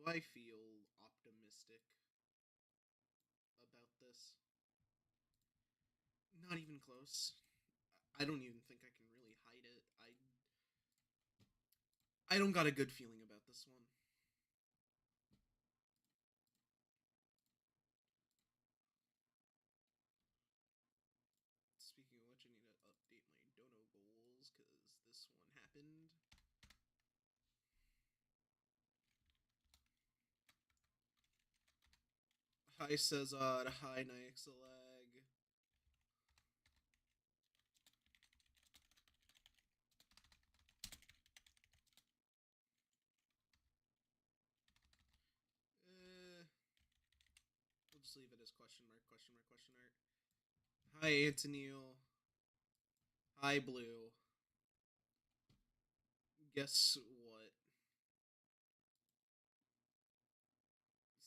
I feel optimistic about this? Not even close. I don't even think I can really hide it. I don't got a good feeling about this one. Speaking of which, I need to update my dono goals because this one happened. Hi Cesar, hi Nyxalag. We'll just leave it as question mark, question mark, question mark. Hi Antonio. Hi Blue. Guess what?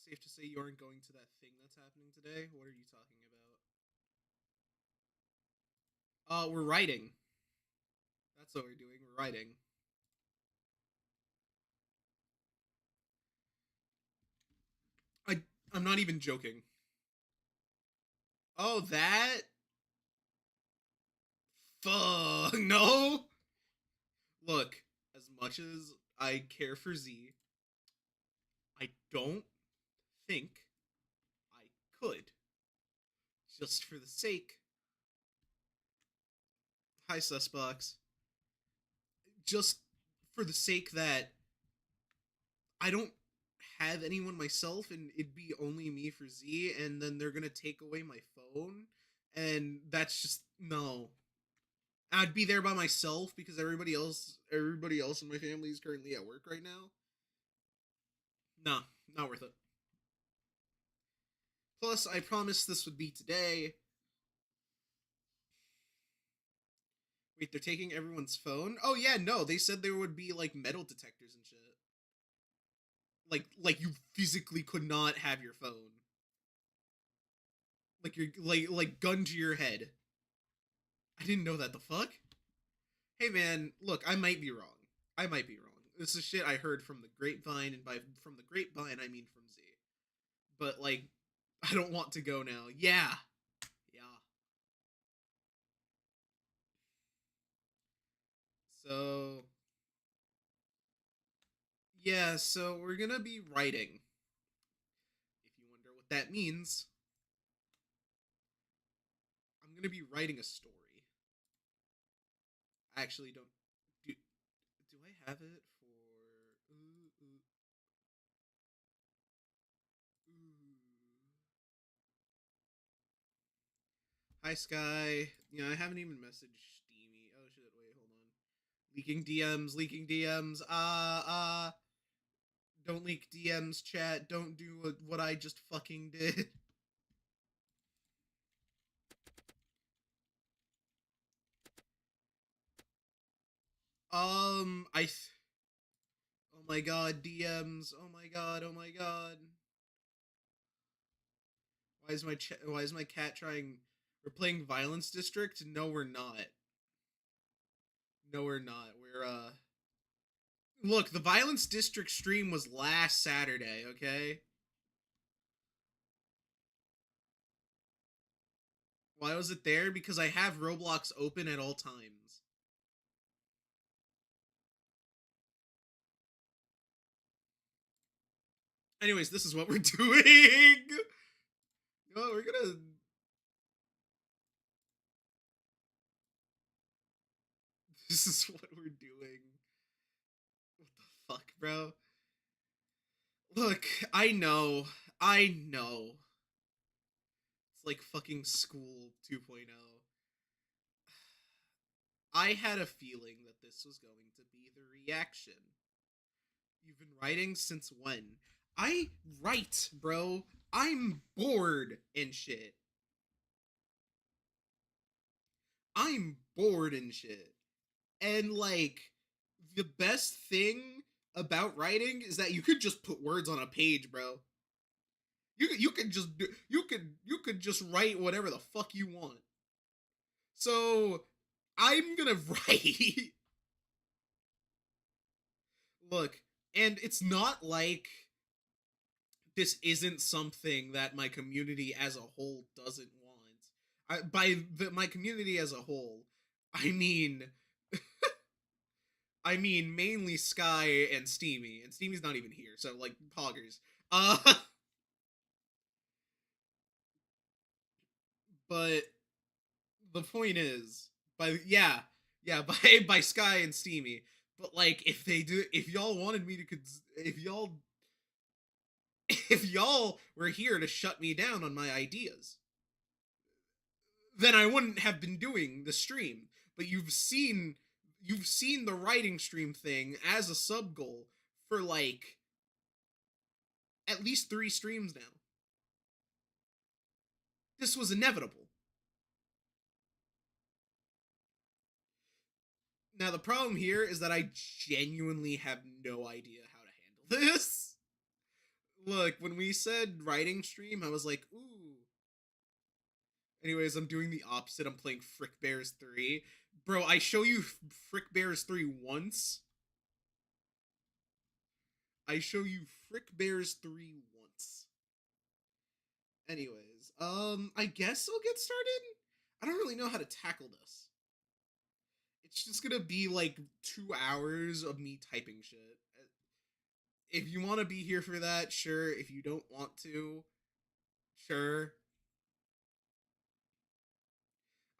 Safe to say you aren't going to that thing that's happening today? What are you talking about? We're writing. That's what we're doing. We're writing. I I'm not even joking. Oh, that? Fuck no. Look, as much as I care for Z, I don't think I could. Just for the sake. Hi, Susbox. Just for the sake that I don't have anyone myself and it'd be only me for Z, and then they're gonna take away my phone, and that's just no. I'd be there by myself because everybody else in my family is currently at work right now. Nah, not worth it. Plus, I promised this would be today. Wait, they're taking everyone's phone? Oh yeah, no, they said there would be like metal detectors and shit. Like you physically could not have your phone. Like you're like gun to your head. I didn't know that. The fuck? Hey man, look, I might be wrong. I might be wrong. This is shit I heard from the grapevine, and by from the grapevine I mean from Z. But like, I don't want to go now. Yeah, yeah. So yeah, so we're gonna be writing. If you wonder what that means, I'm gonna be writing a story. I actually don't. Do I have it for? Hi Sky. Yeah, I haven't even messaged Steamy. Oh shit! Wait, hold on. Leaking DMs. Leaking DMs. Don't leak DMs, chat. Don't do what I just fucking did. I. Oh my god, DMs. Oh my god. Oh my god. Why is my cat trying? We're playing Violence District. No, we're not. No, we're not. We're. Look, the Violence District stream was last Saturday. Okay. Why was it there? Because I have Roblox open at all times. Anyways, this is what we're doing. No, we're gonna. This is what we're doing. What the fuck, bro? Look, I know. I know. It's like fucking school 2.0. I had a feeling that this was going to be the reaction. You've been writing since when? I write, bro. I'm bored and shit. I'm bored and shit. And like the best thing about writing is that you could just put words on a page, bro. You could just you could just write whatever the fuck you want. So I'm gonna write. Look, and it's not like this isn't something that my community as a whole doesn't want. My community as a whole, I mean, I mean mainly Sky and Steamy, and Steamy's not even here, so like poggers. Uh, but the point is, by Sky and Steamy. But like, if y'all wanted me to, if y'all were here to shut me down on my ideas, then I wouldn't have been doing the stream. But you've seen the writing stream thing as a sub goal for like at least 3 streams now. This was inevitable. Now the problem here is that I genuinely have no idea how to handle this. Look, when we said writing stream, I was like, ooh. Anyways, I'm doing the opposite. I'm playing Frick Bears 3. Bro, I show you Frick Bears 3 once. I show you Frick Bears 3 once. Anyways, I guess I'll get started. I don't really know how to tackle this. It's just gonna be like 2 hours of me typing shit. If you want to be here for that, sure. If you don't want to, sure.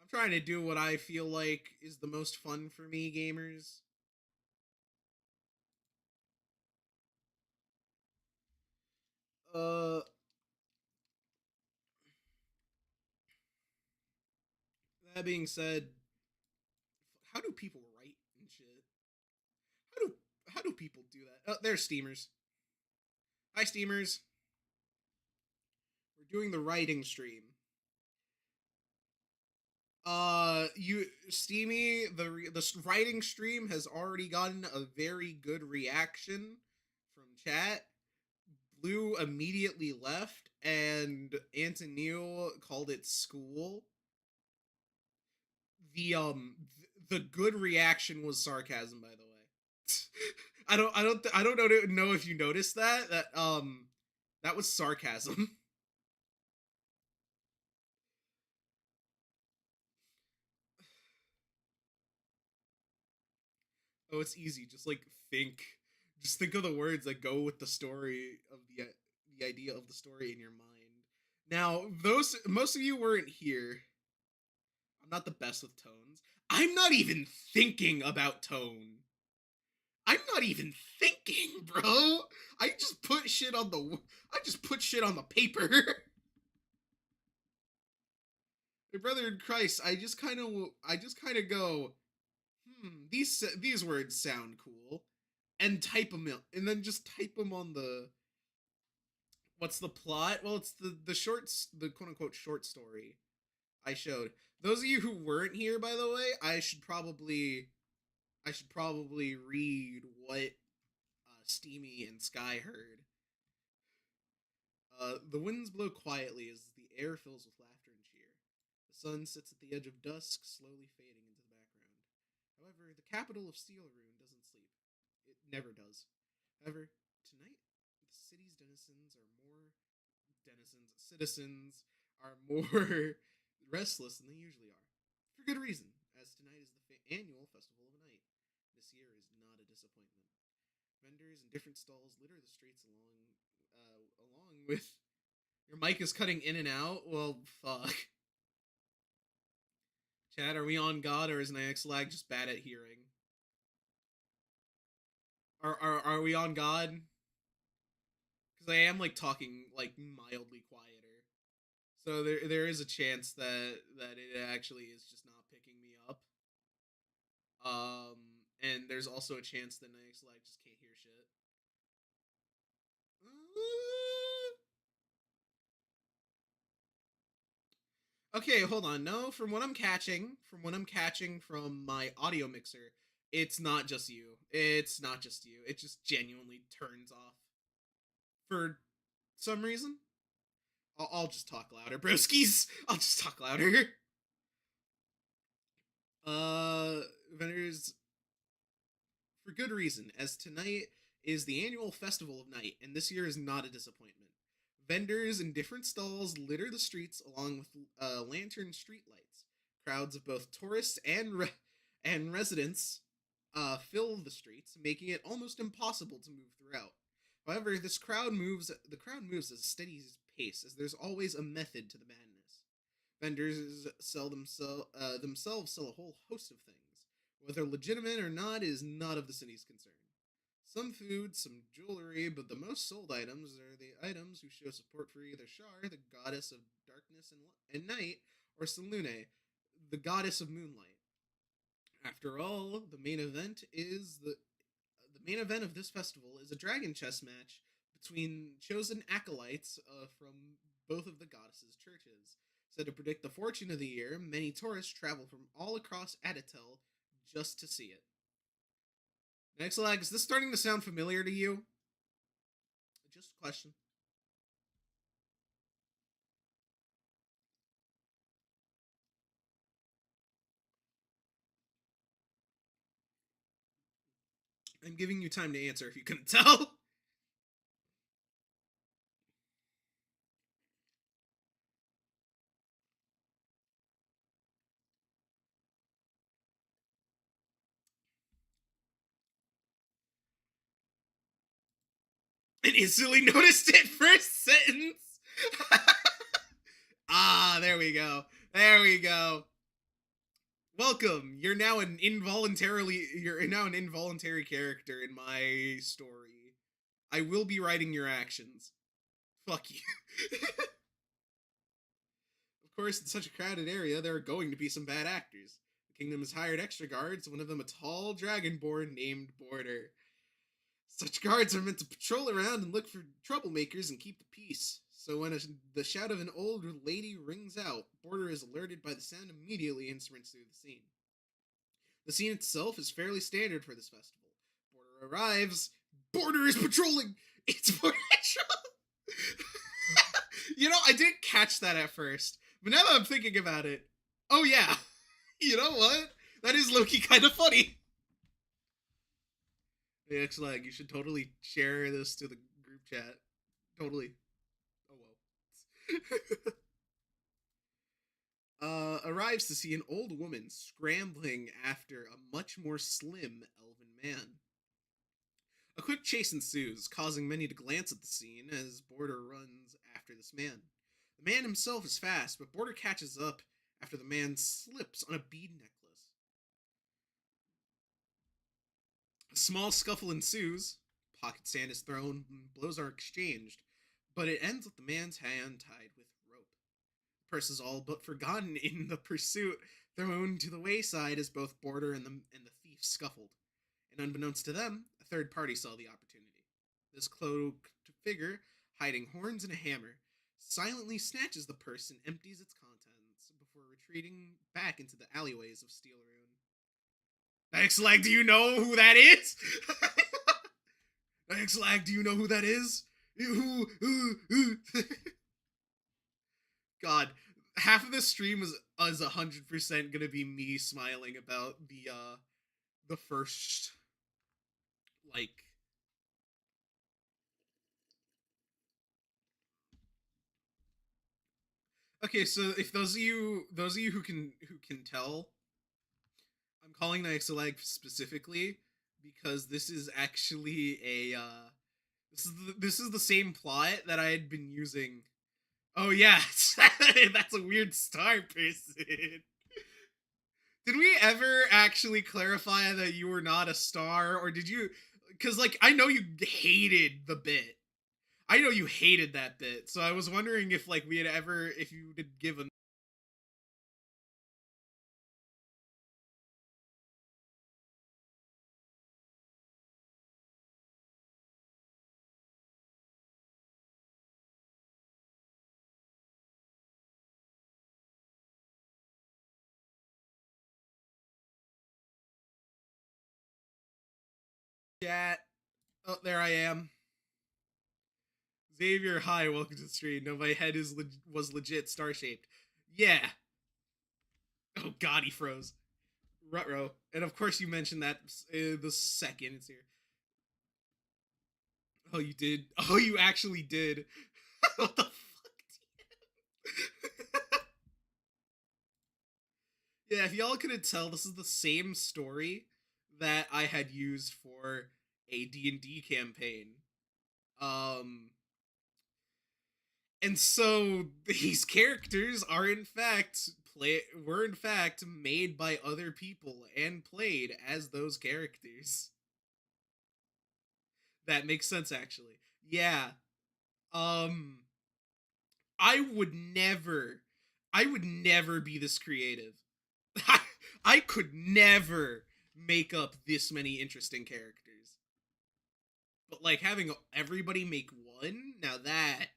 I'm trying to do what I feel like is the most fun for me, gamers. Uh, that being said, how do people write and shit? How do how do people do that? Oh, there's Steamers. Hi, Steamers. We're doing the writing stream. You Steamy, the writing stream has already gotten a very good reaction from chat. Blue immediately left, and Antonio called it school. The good reaction was sarcasm, by the way. I don't know if you noticed that was sarcasm. Oh, it's easy. Just think of the words that go with the story of the idea of the story in your mind. Now, those most of you weren't here. I'm not the best with tones. I'm not even thinking about tone. I'm not even thinking, bro. I just put shit on the paper. My brother in Christ, I just kind of go, these words sound cool, and type them in, and then just type them on the. What's the plot? Well, it's the quote unquote short story I showed. Those of you who weren't here, by the way, I should probably read what Steamy and Sky heard. The winds blow quietly as the air fills with laughter and cheer. The sun sits at the edge of dusk, slowly fading into the background. However, the capital of Steel Rune doesn't sleep. It never does. However, tonight, the city's citizens are more restless than they usually are. For good reason, as tonight is the annual Festival of Night. This year is not a disappointment. Vendors and different stalls litter the streets along with. Your mic is cutting in and out. Well, fuck. Chad, are we on God or is Nyxlag just bad at hearing? Are we on God? Because I am like talking like mildly quieter, so there is a chance that it actually is just not picking me up. And there's also a chance that Nyxlag just can't hear shit. Okay, hold on. No, from what I'm catching from my audio mixer, it's not just you. It's not just you. It just genuinely turns off for some reason. I'll just talk louder, broskies. I'll just talk louder. Vendors, for good reason, as tonight is the annual Festival of Night, and this year is not a disappointment. Vendors in different stalls litter the streets along with lantern street lights. Crowds of both tourists and residents fill the streets, making it almost impossible to move throughout. However, the crowd moves at a steady pace, as there's always a method to the madness. Vendors themselves sell a whole host of things. Whether legitimate or not is not of the city's concern. Some food, some jewelry, but the most sold items are the items who show support for either Shar, the goddess of darkness and night, or Selune, the goddess of moonlight. After all, the main event of this festival is a dragon chess match between chosen acolytes from both of the goddesses' churches. So to predict the fortune of the year, many tourists travel from all across Aditel just to see it. Nexalag, is this starting to sound familiar to you? Just a question. I'm giving you time to answer if you couldn't tell. And instantly noticed it first sentence. Ah, there we go. There we go. Welcome. You're now an involuntary character in my story. I will be writing your actions. Fuck you. Of course, in such a crowded area, there are going to be some bad actors. The kingdom has hired extra guards, one of them a tall dragonborn named Border. Such guards are meant to patrol around and look for troublemakers and keep the peace. So when the shout of an old lady rings out, Border is alerted by the sound immediately and sprints through the scene. The scene itself is fairly standard for this festival. Border arrives. Border is patrolling. It's patrol. I didn't catch that at first, but now that I'm thinking about it, oh yeah, you know what? That is low-key kind of funny. Hey, X-Lag, you should totally share this to the group chat. Totally. Oh well. Arrives to see an old woman scrambling after a much more slim elven man. A quick chase ensues, causing many to glance at the scene as Border runs after this man. The man himself is fast, but Border catches up after the man slips on a bead necklace. A small scuffle ensues, pocket sand is thrown, and blows are exchanged, but it ends with the man's hand tied with rope. The purse is all but forgotten in the pursuit, thrown to the wayside as both Border and the thief scuffled. And unbeknownst to them, a third party saw the opportunity. This cloaked figure, hiding horns and a hammer, silently snatches the purse and empties its contents before retreating back into the alleyways of Steel Ruin. X-Lag, do you know who that is? X-Lag, do you know who that is? God, half of this stream is 100% gonna be me smiling about the first, like, okay, so if those of you who can tell, I'm calling Nixalag specifically because this is actually a this is the same plot that I had been using. Oh yeah, that's a weird star person. Did we ever actually clarify that you were not a star, or did you? Because like I know you hated the bit. I know you hated that bit, so I was wondering if like we had ever, if you did give a chat. Oh, there I am. Xavier, hi, welcome to the stream. No, my head was legit star shaped. Yeah. Oh God, he froze. Rutro, and of course you mentioned that the second it's here. Oh, you did. Oh, you actually did. What the fuck, TM? Yeah, if y'all couldn't tell, this is the same story that I had used for a D&D campaign. Um, and so these characters are in fact were in fact made by other people and played as those characters. That makes sense actually. Yeah. Um I would never be this creative. I could never make up this many interesting characters. But like having everybody make one, now that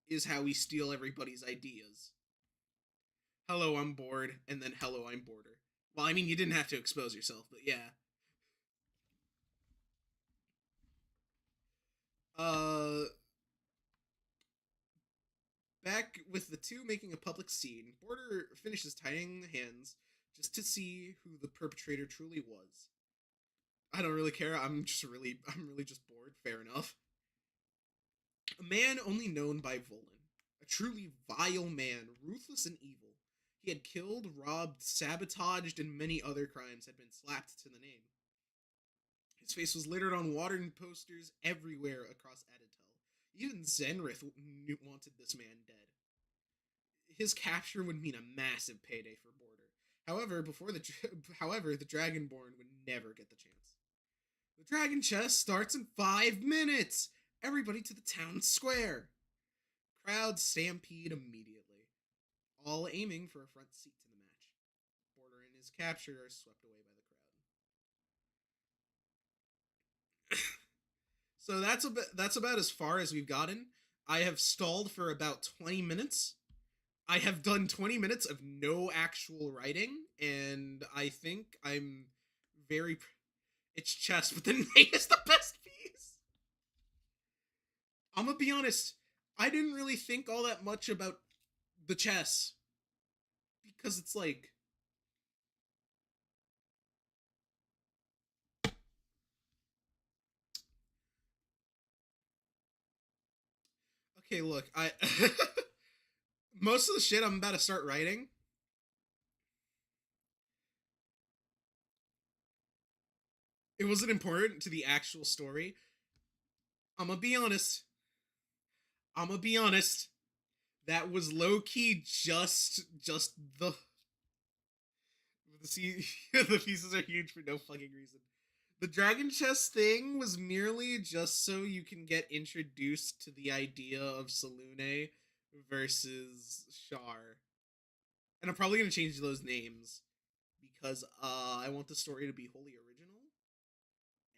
is how we steal everybody's ideas. Hello, I'm bored, and then hello, I'm border. Well, I mean, you didn't have to expose yourself, but yeah. Uh, Back with the two making a public scene, Border finishes tying the hands just to see who the perpetrator truly was. I don't really care. I'm really just bored. Fair enough. A man only known by Volan, a truly vile man, ruthless and evil. He had killed, robbed, sabotaged, and many other crimes had been slapped to the name. His face was littered on water posters everywhere across Aditel. Even Zenrith wanted this man dead. His capture would mean a massive payday for Border. However, the Dragonborn would never get the chance. The Dragon Chess starts in 5 minutes. Everybody to the town square. Crowds stampede immediately, all aiming for a front seat to the match. Border and his capture are swept away by the crowd. So that's about as far as we've gotten. I have stalled for about 20 minutes. I have done 20 minutes of no actual writing, and I think I'm very. It's chess, but the knight is the best piece. I'm gonna be honest. I didn't really think all that much about the chess because it's like. Okay, look, I. Most of the shit I'm about to start writing. It wasn't important to the actual story. I'm gonna be honest. I'm gonna be honest. That was low key just the the pieces are huge for no fucking reason. The dragon chest thing was merely just so you can get introduced to the idea of Salune versus Shar. And I'm probably gonna change those names because I want the story to be wholly original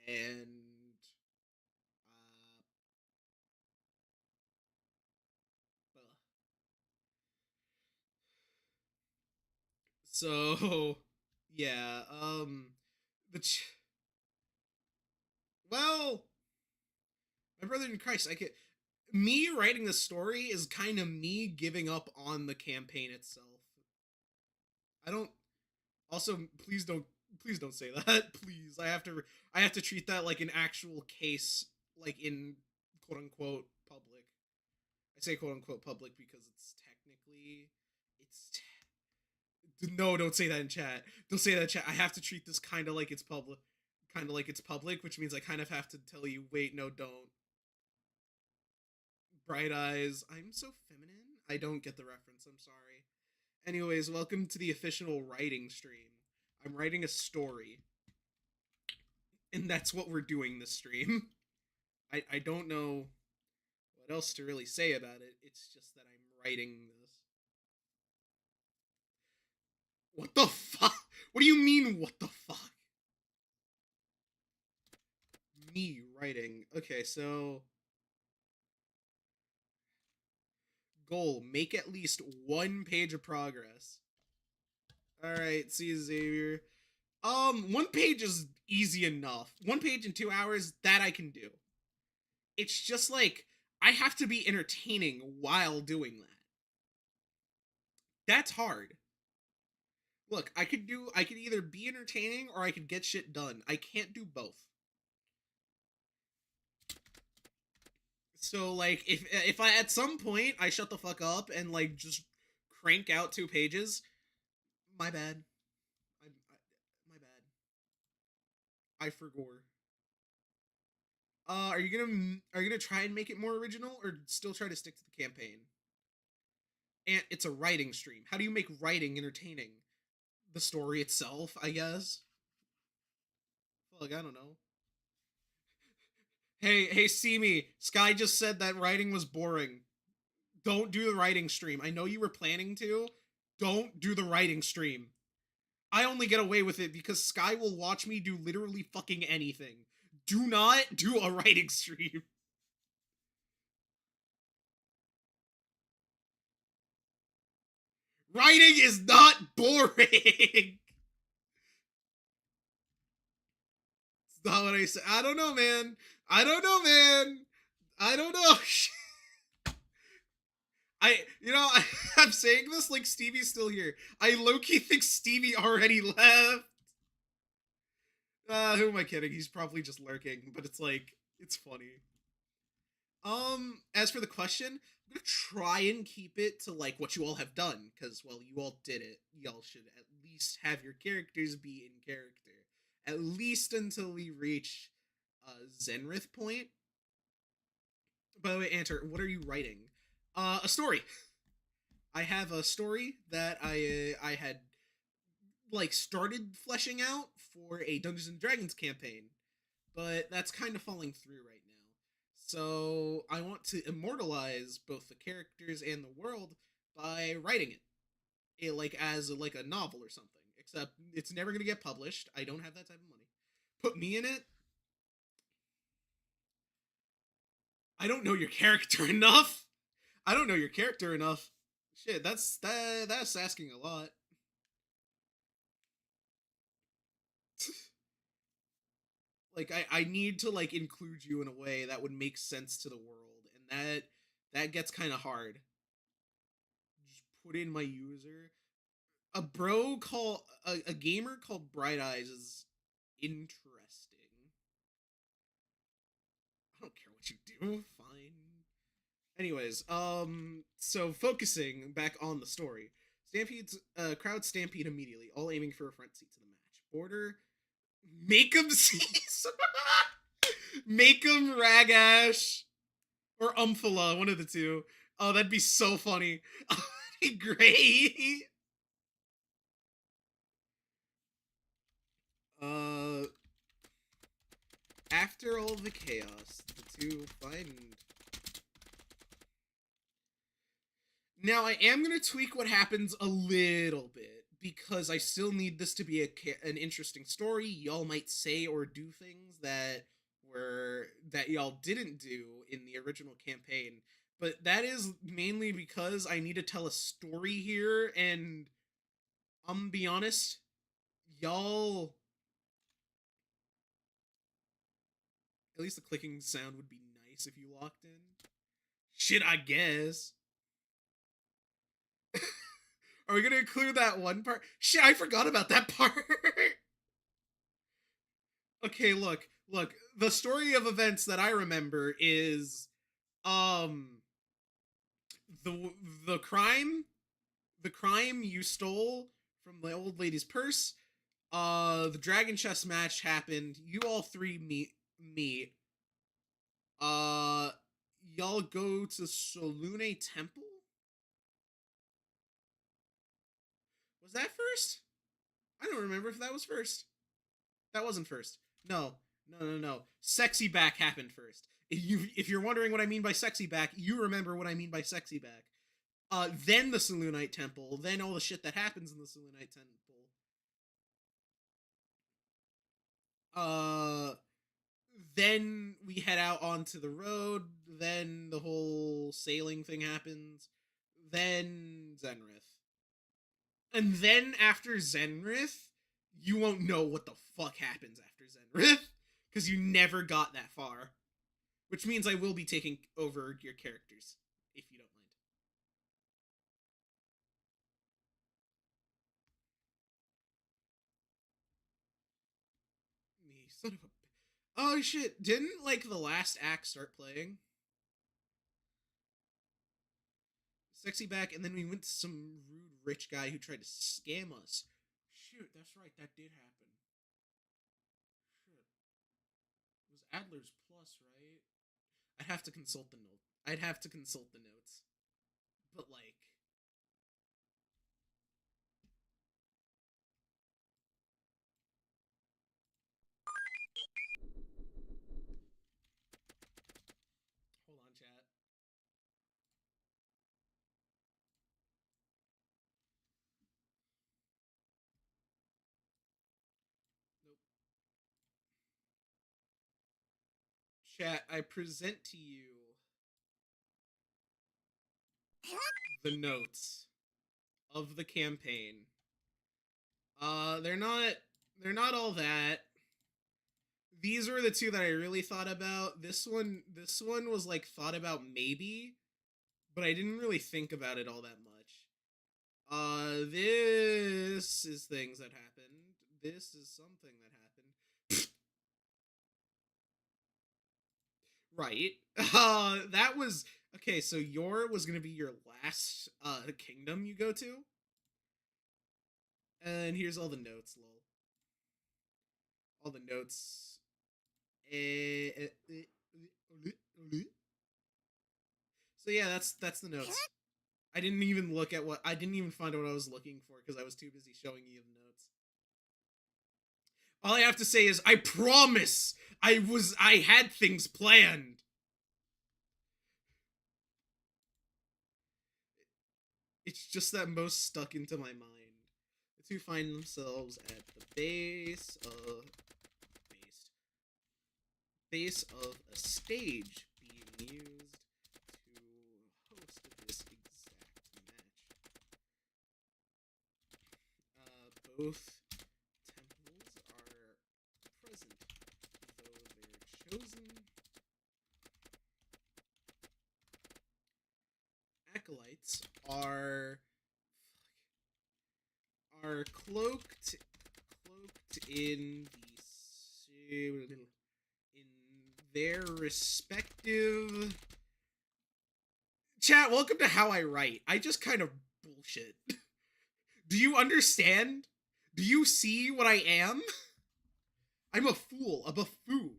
and uh, so yeah, the well, my brother in Christ, I could me writing the story is kind of me giving up on the campaign itself. I don't also please don't say that. Please. I have to treat that like an actual case like in quote unquote public. I say quote unquote public because it's technically it's no, don't say that in chat. Don't say that in chat. I have to treat this kind of like it's public, which means I kind of have to tell you, wait, no, don't. Bright eyes. I'm so feminine. I don't get the reference. I'm sorry. Anyways, welcome to the official writing stream. I'm writing a story, and that's what we're doing this stream. I don't know what else to really say about it. It's just that I'm writing this. What the fuck? What do you mean, what the fuck? Me writing. Okay, so goal, make at least 1 page of progress. Alright, see you, Xavier. 1 page is easy enough. 1 page in 2 hours, that I can do. It's just like, I have to be entertaining while doing that. That's hard. Look, I could either be entertaining or I could get shit done. I can't do both. So like if I at some point I shut the fuck up and like just crank out 2 pages, my bad. My bad. I forgore. Are you gonna try and make it more original or still try to stick to the campaign? And it's a writing stream. How do you make writing entertaining? The story itself, I guess. Fuck, I don't know. Hey, see me. Sky just said that writing was boring. Don't do the writing stream. I know you were planning to. Don't do the writing stream. I only get away with it because Sky will watch me do literally fucking anything. Do not do a writing stream. Writing is not boring. It's not what I said. I don't know, man. I don't know, man. I don't know. I'm saying this like Stevie's still here. I low-key think Stevie already left. Who am I kidding? He's probably just lurking, but it's like, it's funny. As for the question, I'm gonna try and keep it to like what you all have done, because well, you all did it. Y'all should at least have your characters be in character, at least until we reach Zenrith point. By the way, Anter, what are you writing? A story. I have a story that I had like started fleshing out for a Dungeons and Dragons campaign, but that's kind of falling through right now. So I want to immortalize both the characters and the world by writing it like as like a novel or something. Except it's never gonna get published. I don't have that type of money. Put me in it. I don't know your character enough. I don't know your character enough. Shit, that's asking a lot. Like I need to like include you in a way that would make sense to the world, and that gets kind of hard. Just put in my user. A gamer called Bright Eyes is interesting. I don't care what you do. Fine. Anyways, so focusing back on the story, Stampede's crowd stampede immediately, all aiming for a front seat to the match. Order, make 'em seize, make 'em Ragash or Umphala, one of the two. Oh, that'd be so funny. That'd be great. Uh, after all the chaos, the two find. Now, I am going to tweak what happens a little bit because I still need this to be an interesting story. Y'all might say or do things that y'all didn't do in the original campaign, but that is mainly because I need to tell a story here, and I'm be honest, y'all. At least the clicking sound would be nice if you locked in. Shit, I guess. Are we gonna include that one part? Shit, I forgot about that part. Okay, look. The story of events that I remember is, um, the the crime, the crime you stole from the old lady's purse. The dragon chess match happened. You all three meet. Uh, y'all go to Solune Temple. Was that first? I don't remember if that was first. That wasn't first. No. Sexy back happened first. If you're wondering what I mean by sexy back, you remember what I mean by sexy back. Then the Selûnite Temple, then all the shit that happens in the Selûnite Temple. Uh, then we head out onto the road. Then the whole sailing thing happens. Then Zenrith. And then after Zenrith, you won't know what the fuck happens after Zenrith because you never got that far. Which means I will be taking over your characters, if you don't mind. Me, son of a. Oh shit! Didn't like the last act start playing? sexy back, and then we went to some rude rich guy who tried to scam us. Shoot, that's right, that did happen. Shit. It was Adler's Plus, right? I'd have to consult the note. I'd have to consult the notes. But like hold on, chat. Nope. Chat, I present to you the notes of the campaign. They're not all that. These were the two that I really thought about. This one was like thought about maybe, but I didn't really think about it all that much. This is things that happened. This is something that happened. Right. That was okay, so your was gonna be your last kingdom you go to. And here's all the notes, lol. All the notes. So yeah, that's the notes. I didn't even find out what I was looking for because I was too busy showing you the notes. All I have to say is I promise I had things planned. It's just that most stuck into my mind. The two find themselves at the base of a stage being used to host this exact match. Both temples are present, though their chosen acolytes are cloaked in their respective chat. Welcome to How I Write. I just kind of bullshit. Do you understand? Do you see what I am? I'm a fool, a buffoon.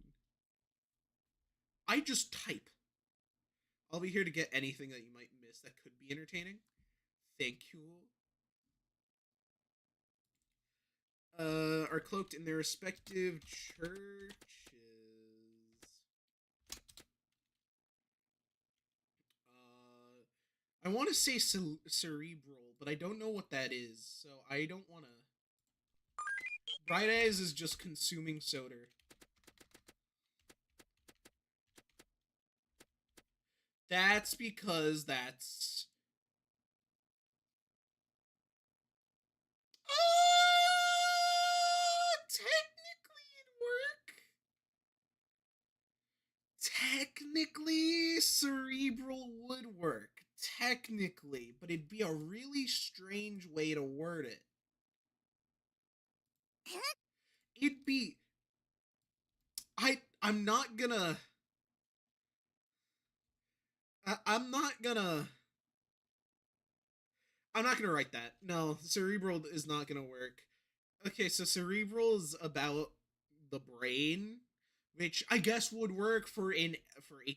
I just type. I'll be here to get anything that you might miss that could be entertaining. Thank you. Are cloaked in their respective churches. I want to say cerebral, but I don't know what that is, so I don't want to. Bright Eyes is just consuming soda. That's because that's... technically it'd work. Technically, cerebral would work. Technically, but it'd be a really strange way to word it. It'd be... I'm not gonna... I'm not gonna write that. No, cerebral is not gonna work. Okay, so cerebral is about the brain, which I guess would work for a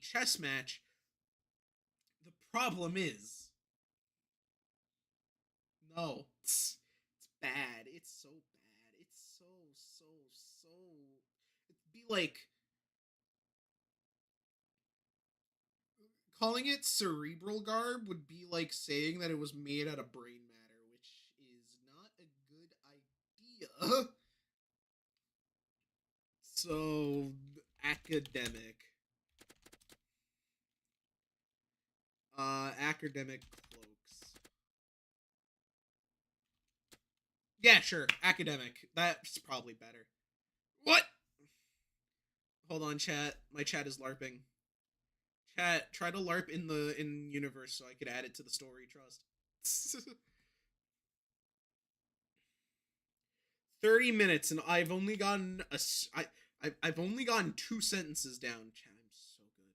chess match. The problem is, no, it's bad. It's so bad. It's so. It'd be like calling it cerebral garb would be like saying that it was made out of brain matter, which is not a good idea. So, academic. Academic cloaks. Yeah, sure. Academic. That's probably better. What? Hold on, chat. My chat is LARPing. Chat, try to LARP in universe so I could add it to the story. Trust. 30 minutes and I've only gotten I've only gotten 2 sentences down. Chat, I'm so good.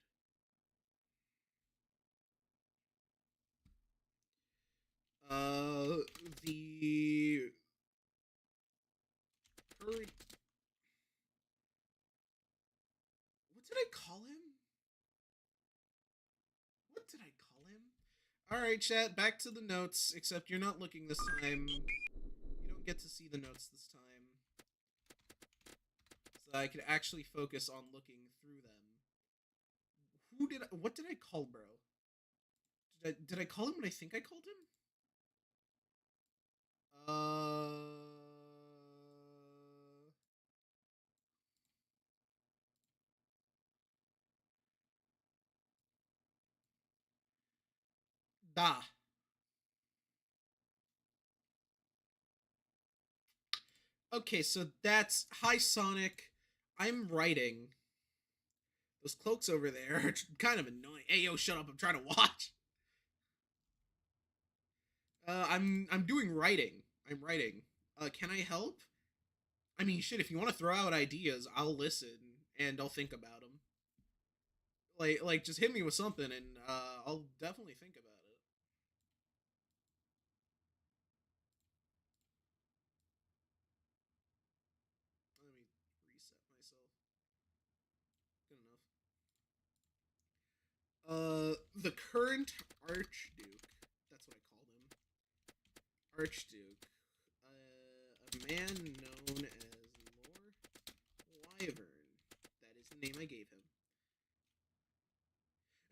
The current. What did I call him? What did I call him? All right, chat. Back to the notes. Except you're not looking this time. You don't get to see the notes this time. So I could actually focus on looking through them. What did I call bro? Did I call him what I think I called him? Da. Okay, so that's hi Sonic. I'm writing. Those cloaks over there are kind of annoying. Hey yo, shut up! I'm trying to watch. I'm doing writing. I'm writing. Can I help? I mean, shit. If you want to throw out ideas, I'll listen and I'll think about them. Just hit me with something, and I'll definitely think about it. Let me reset myself. Good enough. The current Archduke. That's what I called him. Archduke. A man known as Lore Wyvern. That is the name I gave him.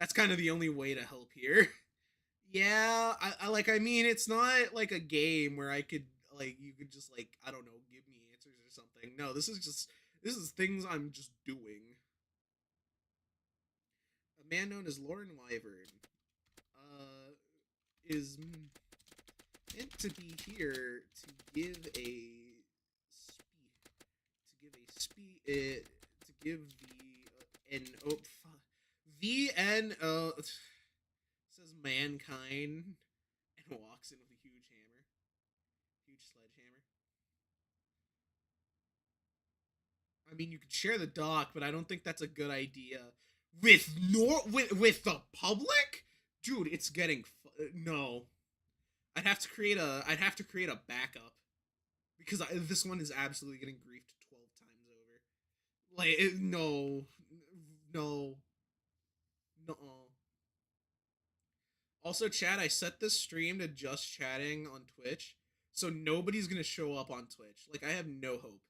That's kind of the only way to help here. Yeah, I mean, it's not like a game where I could you could just I don't know, give me answers or something. No, this is things I'm just doing. A man known as Lauren Wyvern is meant to be here to give a to give the an oh fuck the n says mankind and walks in with a huge hammer, huge sledgehammer. I mean, you could share the dock, but I don't think that's a good idea with the public. Dude, it's getting no. I'd have to create a backup because this one is absolutely getting griefed 12 times over. No, no, no. Also, chat, I set this stream to just chatting on Twitch, so nobody's gonna show up on Twitch. Like, I have no hope.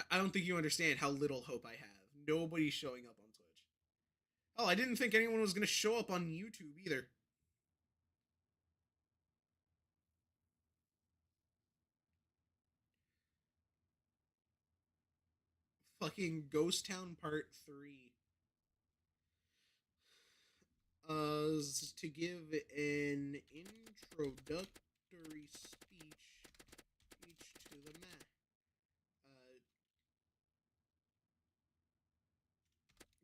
I don't think you understand how little hope I have. Nobody's showing up on Twitch. Oh, I didn't think anyone was gonna show up on YouTube either. Fucking Ghost Town Part 3. To give an introductory speech to the match.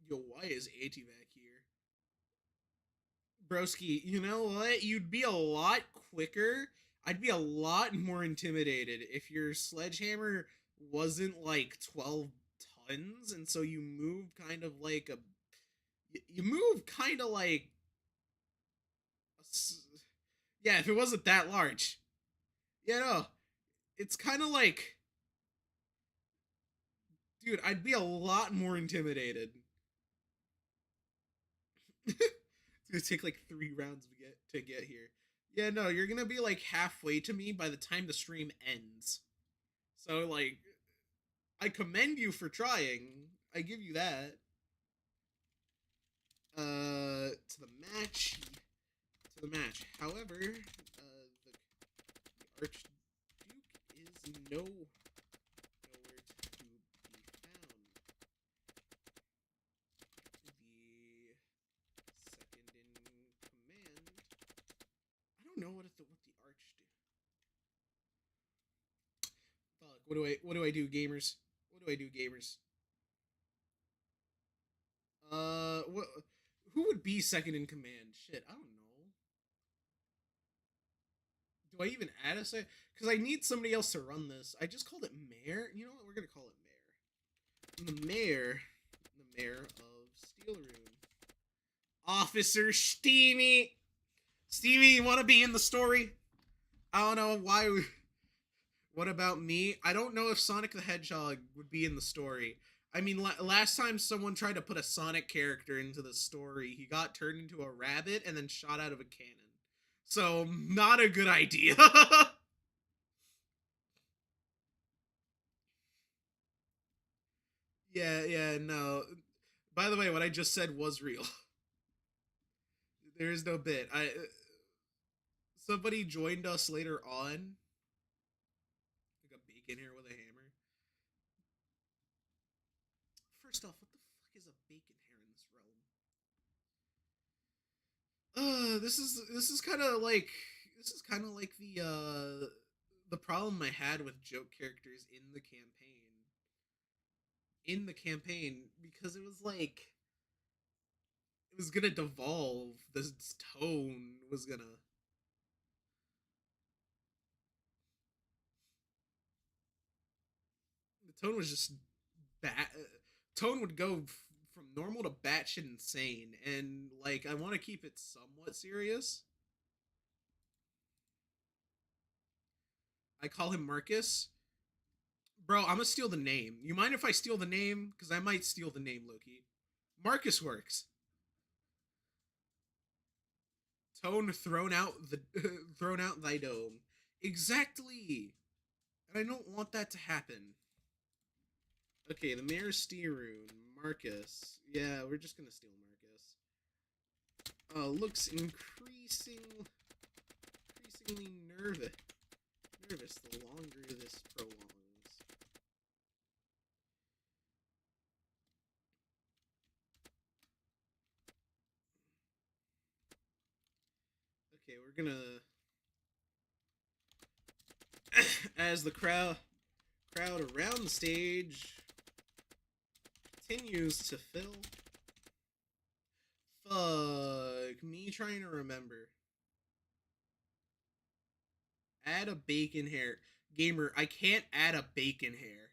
Yo, why is Antyvak here? Broski, you know what? You'd be a lot quicker. I'd be a lot more intimidated if your sledgehammer wasn't like 12 tons, and so you move kind of like a. You move kind of like. Yeah, if it wasn't that large. Yeah, no. It's kind of like. Dude, I'd be a lot more intimidated. It's gonna take like 3 rounds to get here. Yeah, no, you're gonna be like halfway to me by the time the stream ends. So I commend you for trying. I give you that. To the match. However, the Archduke is nowhere to be found. The second in command. I don't know what the Archduke. Fuck. What do I do, gamers? What do I do, gamers? What? Who would be second in command? Shit, I don't know. Do I even add a second? Because I need somebody else to run this. I just called it mayor. You know what? We're gonna call it mayor. The mayor of Steelroom. Officer Steamy. Stevie, you want to be in the story? I don't know why. What about me? I don't know if Sonic the Hedgehog would be in the story. I mean, last time someone tried to put a Sonic character into the story, he got turned into a rabbit and then shot out of a cannon. So, not a good idea. Yeah, no. By the way, what I just said was real. There is no bit. I Somebody joined us later on, like a bacon hair with a hammer. First off, what the fuck is a bacon hair in this realm? This is kind of like the problem I had with joke characters in the campaign because it was like it was gonna devolve. This tone was gonna the tone was just bad. Tone would go from normal to batshit insane, and like I want to keep it somewhat serious. I call him Marcus. Bro, I'm gonna steal the name. You mind if I steal the name? Because I might steal the name, Loki. Marcus works. Tone thrown out the thrown out thy dome. Exactly. And I don't want that to happen. Okay, the mayor's Steeroon. Marcus. Yeah, we're just gonna steal Marcus. Looks increasingly nervous the longer this prolongs. Okay, we're gonna as the crowd around the stage continues to fill. Fuck me trying to remember. Add a bacon hair. Gamer, I can't add a bacon hair.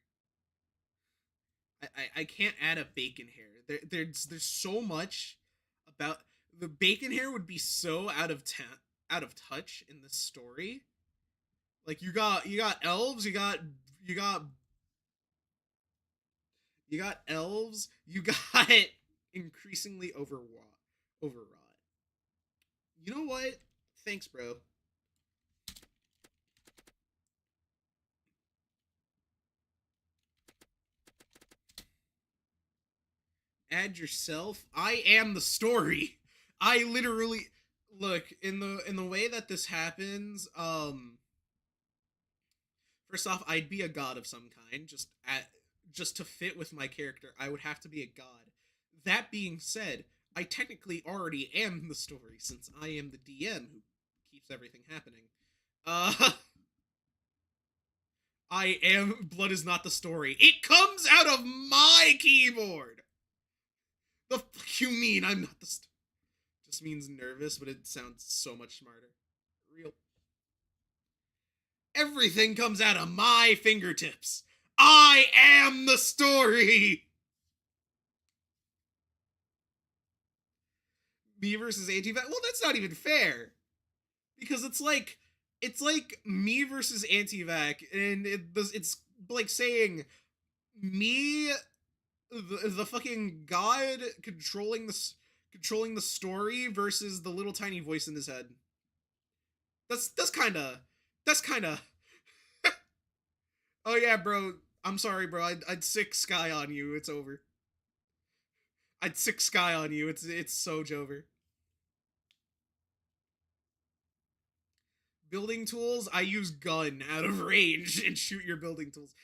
I can't add a bacon hair. There's so much about the bacon hair would be so out of touch in this story. Like you got elves, you got elves, you got increasingly overwrought. You know what? Thanks, bro. Add yourself. I am the story. I literally look in the way that this happens. First off, I'd be a god of some kind, just to fit with my character. I would have to be a god. That being said, I technically already am the story since I am the DM who keeps everything happening. Uh, I am. Blood is not the story. It comes out of my keyboard. The fuck you mean? I'm not the. Just means nervous, but it sounds so much smarter. Real. Everything comes out of my fingertips. I am the story. Me versus Antyvak. Well, that's not even fair because it's like me versus Antyvak, and it's like saying me, the fucking god controlling the story versus the little tiny voice in his head. That's kind of. Oh yeah, bro. I'm sorry, bro. I'd sick Sky on you. It's over. I'd sick Sky on you. It's so over. Building tools, I use gun out of range and shoot your building tools.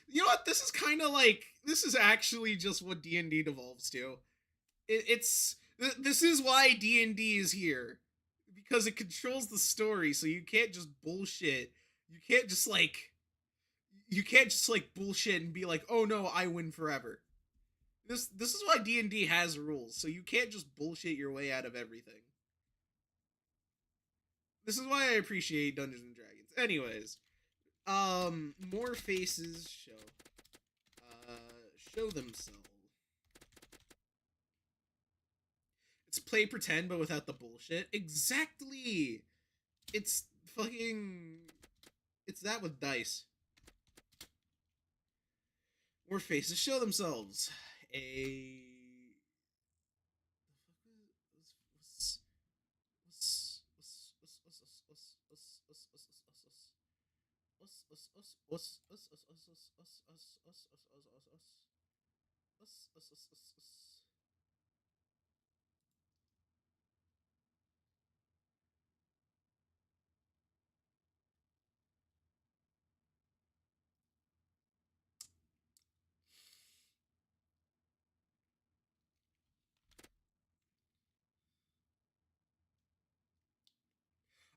You know what? This is actually just what D&D devolves to. This is why D&D is here because it controls the story, so you can't just bullshit. You can't just like bullshit and be like, "Oh no, I win forever." This is why D&D has rules, so you can't just bullshit your way out of everything. This is why I appreciate Dungeons and Dragons. Anyways, more faces show themselves. It's play pretend, but without the bullshit. Exactly. It's fucking. It's that with dice. More faces show themselves. A.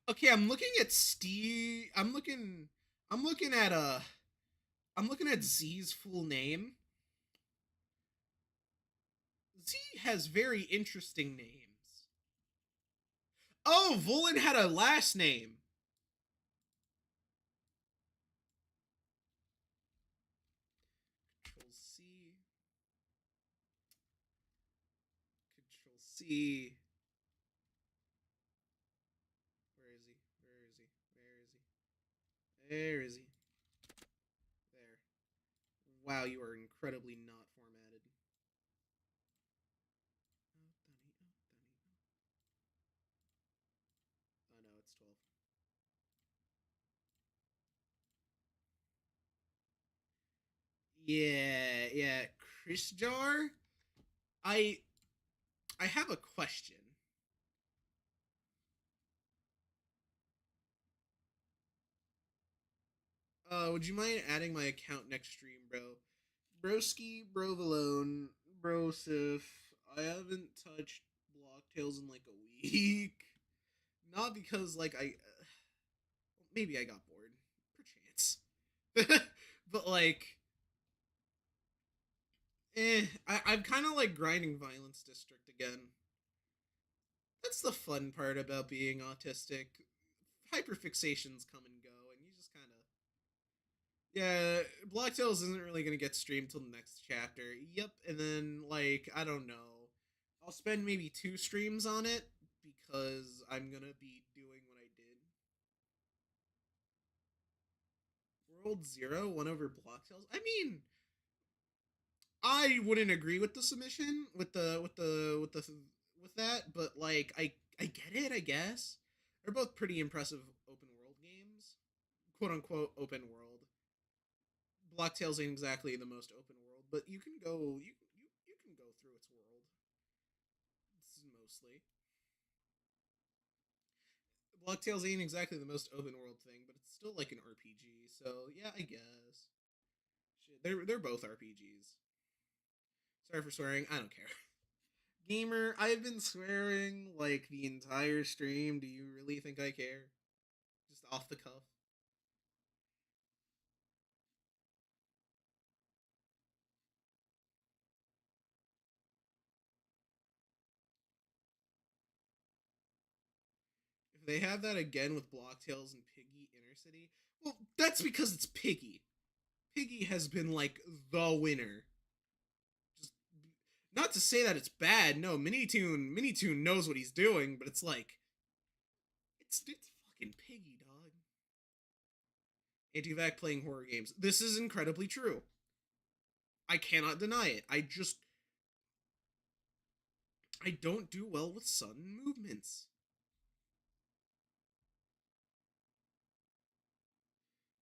Okay, I'm looking at Steve. I'm looking at I'm looking at Z's full name. Z has very interesting names. Oh, Volan had a last name. Control C. Control C. Where is he? Where is he? Where is he? Where is he? There. Wow, you are incredibly not formatted. Oh no, it's 12. Yeah. Chris Jar? I I have a question. Would you mind adding my account next stream, bro? Broski, Brovalone, Brosif. I haven't touched Blocktails in like a week. Not because like maybe I got bored, perchance. But like, I'm kind of like grinding Violence District again. That's the fun part about being autistic. Hyperfixations come and go, and you just kind of Black Tails isn't really gonna get streamed till the next chapter. Yep, and then like I don't know, I'll spend maybe 2 streams on it because I'm gonna be doing what I did. World Zero won over Block Tails. I mean, I wouldn't agree with the submission with that, but like I get it. I guess they're both pretty impressive open world games, quote unquote open world. Blocktails ain't exactly the most open world, but you can go you can go through its world. This is mostly Blocktails ain't exactly the most open world thing, but it's still like an RPG. So yeah, I guess. Shit, they're both RPGs. Sorry for swearing. I don't care. Gamer, I've been swearing like the entire stream. Do you really think I care? Just off the cuff. If they have that again with Blocktails and Piggy Inner City, well, that's because it's Piggy. Piggy has been like the winner. Just not to say that it's bad. No, Minitoon knows what he's doing, but it's like it's fucking Piggy, dog. Antyvak playing horror games. This is incredibly true. I cannot deny it. I don't do well with sudden movements.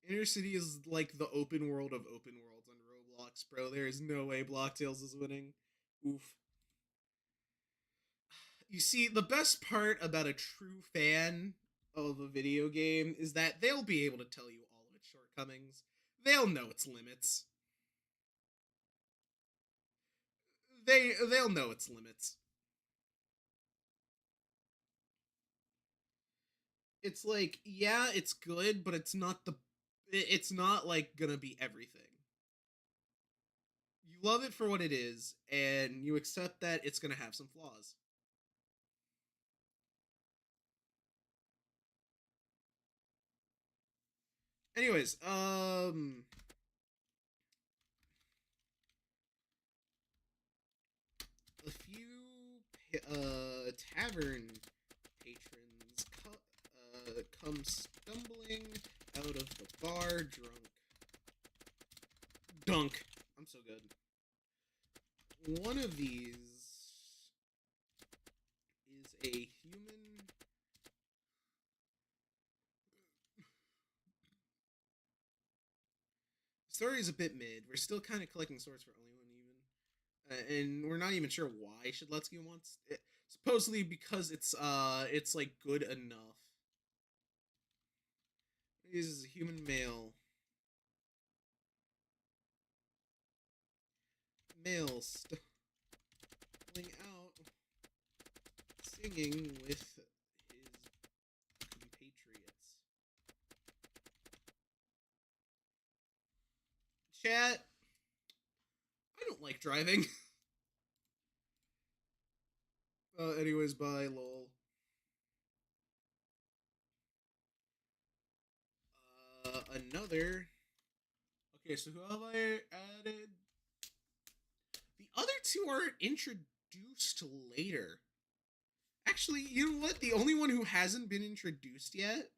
Inner City is like the open world of open worlds on Roblox, bro. There is no way Blocktails is winning. Oof. You see, the best part about a true fan of a video game is that they'll be able to tell you all of its shortcomings. They'll know its limits. They'll know its limits. It's like, yeah, it's good, but it's not like gonna be everything. You love it for what it is, and you accept that it's gonna have some flaws. Anyways, a few tavern patrons come stumbling out of the bar drunk. I'm so good. One of these is a human. The story is a bit mid. We're still kind of collecting swords for only one even, and we're not even sure why Shedletsky wants it. Supposedly because it's like good enough. This is a human male. Male stumbling out, singing with his compatriots. Chat, I don't like driving. Anyways, bye, lol. Another. Okay, so who have I added? The other two are introduced later. Actually, you know what? The only one who hasn't been introduced yet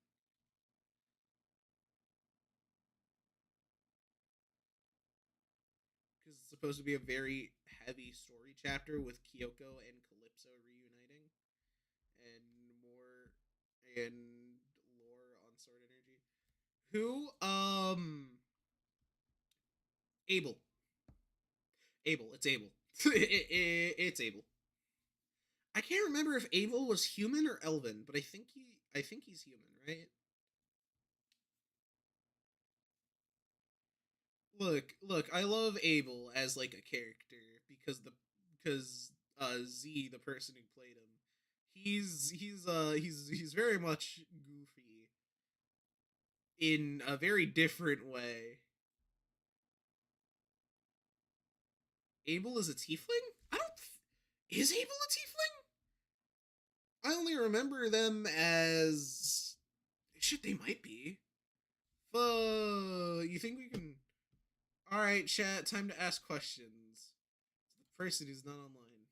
because it's supposed to be a very heavy story chapter with Kyoko and Calypso reuniting and more and lore on Sword Energy. Who? Abel. Abel. It's Abel. It's Abel. I can't remember if Abel was human or elven, but I think he's human, right? Look, I love Abel as like a character because Z, the person who played him, he's very much goofy in a very different way. Abel is a tiefling? I don't is Abel a tiefling? I only remember them as shit, they might be. You think we can Alright, chat, time to ask questions. The person who's not online.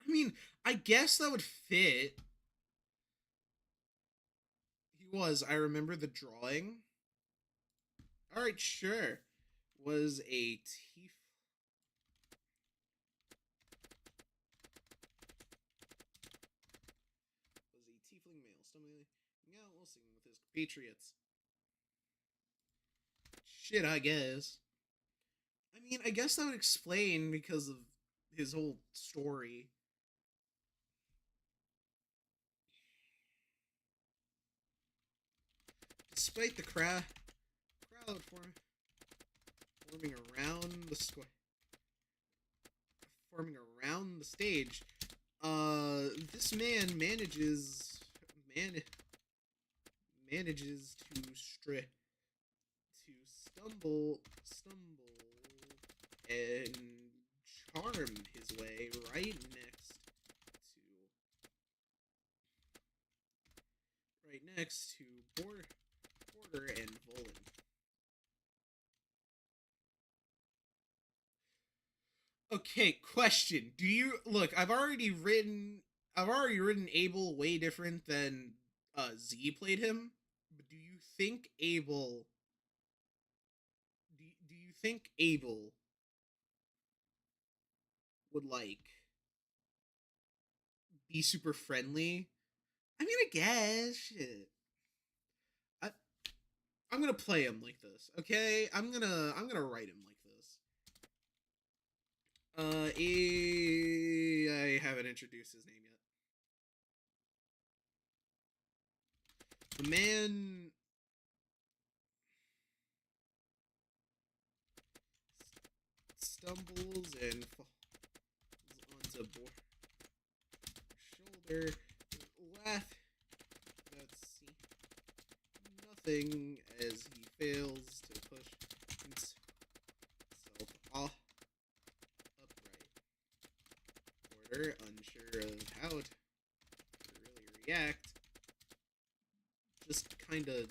I mean, I guess that would fit. He was. I remember the drawing. Alright, sure. Was a tiefling male, stumbling out while singing with his compatriots. Shit, I guess. I mean, I guess that would explain because of his whole story. Despite the crowd forming around the square, forming around the stage, this man manages to stumble and charm his way right next to Porter and Volan. Okay, question. Do you look, I've already written Abel way different than Z played him, but do you think Abel would like be super friendly? I mean, I guess shit. I'm gonna play him like this, okay? I'm gonna write him like this. I haven't introduced his name yet. The man stumbles and falls onto shoulder. Laugh. Let's see. Nothing as he fails to push himself off upright. unsure of how to really react, just kind of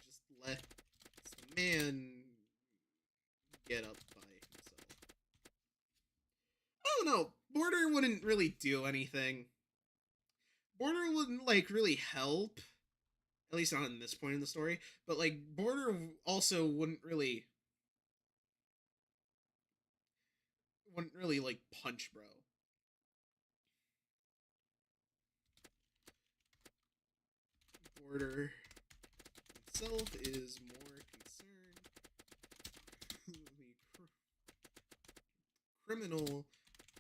just let the man get up by himself. I don't know. Border wouldn't really do anything. Border wouldn't like really help, at least not in this point in the story. But like Border also wouldn't really like punch bro. Border itself is more concerned with the criminal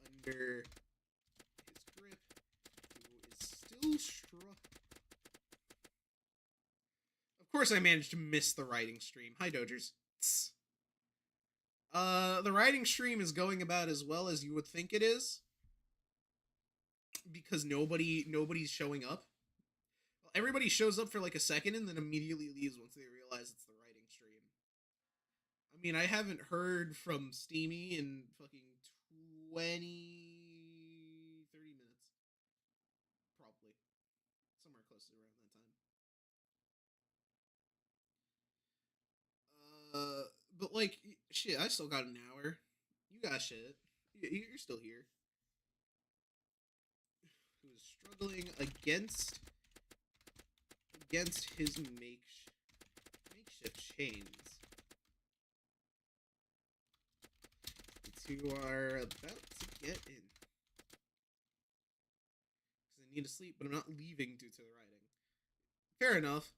under his grip, who is still strong. Of course, I managed to miss the writing stream. Hi, Dodgers. The writing stream is going about as well as you would think it is, because nobody's showing up. Well, everybody shows up for like a second and then immediately leaves once they realize it's the writing stream. I mean, I haven't heard from Steamy in fucking 20, 30 minutes. Probably. Somewhere close to around that time. But like, shit, I still got an hour. You got shit. You're still here. Who's struggling against his makeshift chains. The two are about to get in. Because I need to sleep, but I'm not leaving due to the writing. Fair enough.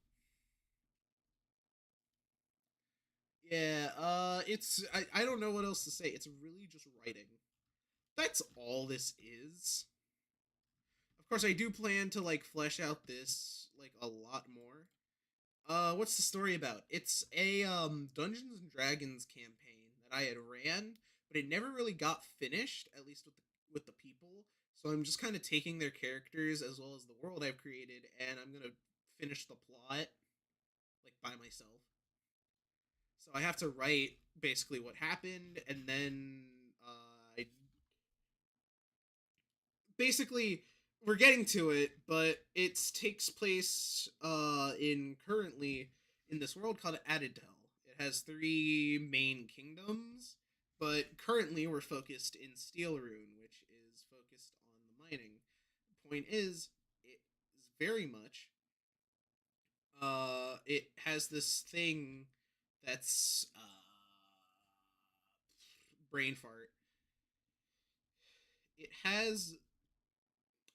Yeah, I don't know what else to say. It's really just writing. That's all this is. Of course, I do plan to like flesh out this like a lot more. What's the story about? It's a Dungeons and Dragons campaign that I had ran, but it never really got finished, at least with the people. So I'm just kind of taking their characters as well as the world I've created, and I'm gonna finish the plot like by myself. So I have to write basically what happened, and then I basically we're getting to it, but it takes place in currently in this world called Adidel. It has three main kingdoms, but currently we're focused in Steelrune, which is focused on the mining. The point is, it is very much it has this thing that's brain fart. It has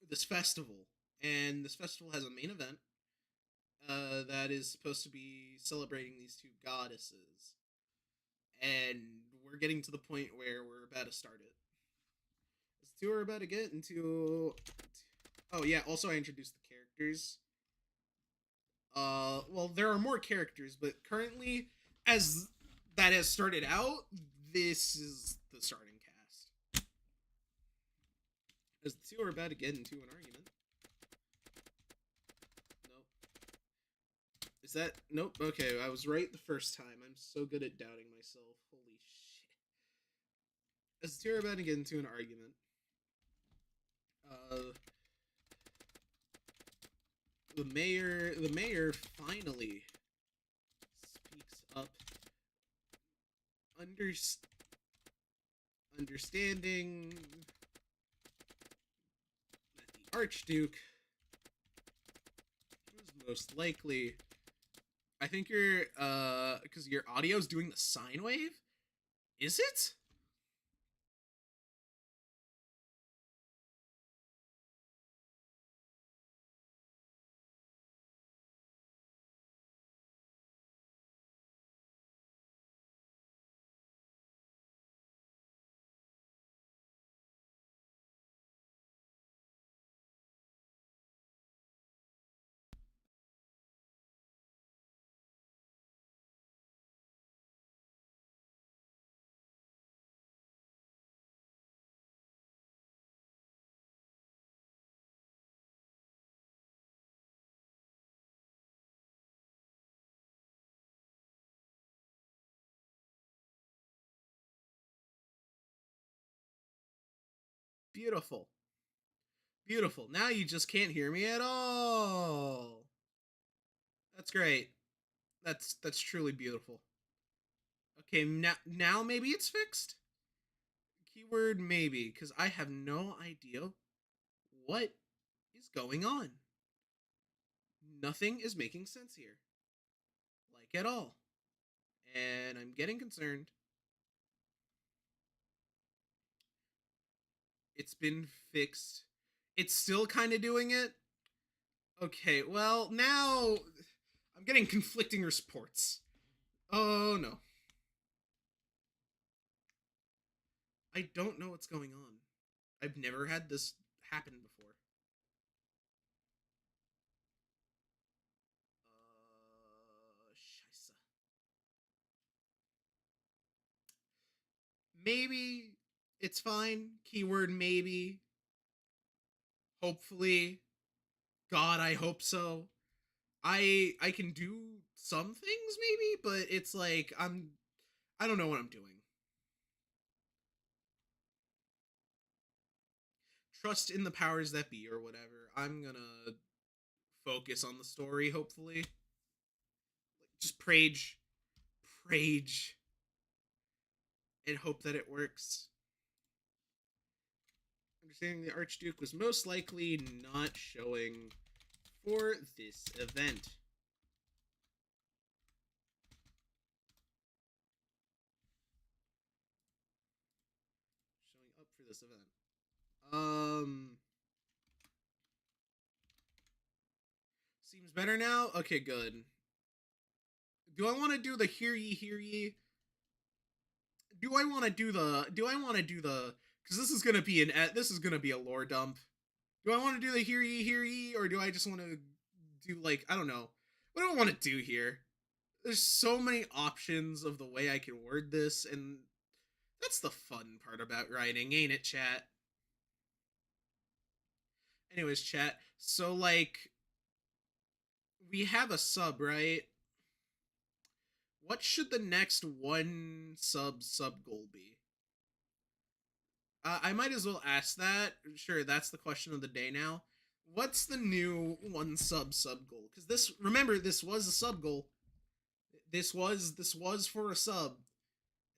this festival, and this festival has a main event that is supposed to be celebrating these two goddesses, and we're getting to the point where we're about to start it. As the two are about to get into. Oh yeah, also I introduced the characters. Well, there are more characters, but currently, as that has started out, this is the starting cast. As the two are about to get into an argument. Is that nope? Okay, I was right the first time. I'm so good at doubting myself. Holy shit! As the two are about to get into an argument, uh, the mayor finally speaks up, under, understanding that the Archduke was most likely. I think you're because your audio's doing the sine wave. Is it? Beautiful. Beautiful. Now you just can't hear me at all. That's great. That's truly beautiful. Okay, now maybe it's fixed. Keyword maybe, because I have no idea what is going on. Nothing is making sense here, like at all, and I'm getting concerned. It's been fixed. It's still kind of doing it. Okay, well now I'm getting conflicting reports. Oh no, I don't know what's going on. I've never had this happen before. Scheisse. Maybe it's fine. Keyword maybe. Hopefully. God, I hope so. I can do some things maybe, but it's like I don't know what I'm doing. Trust in the powers that be or whatever. I'm gonna focus on the story, hopefully. Just prage, and hope that it works. Understanding the Archduke was most likely not showing for this event. Showing up for this event. Seems better now? Okay, good. Do I want to do the hear ye? Do I want to do the cuz this is going to be a lore dump. Do I want to do the hear ye or do I just want to do like I don't know. What do I want to do here? There's so many options of the way I can word this and that's the fun part about writing, ain't it, chat? Anyways, chat. So like we have a sub, right? What should the next one sub goal be? I might as well ask that. Sure, that's the question of the day now. What's the new one sub goal? Because remember, this was a sub goal. This was for a sub,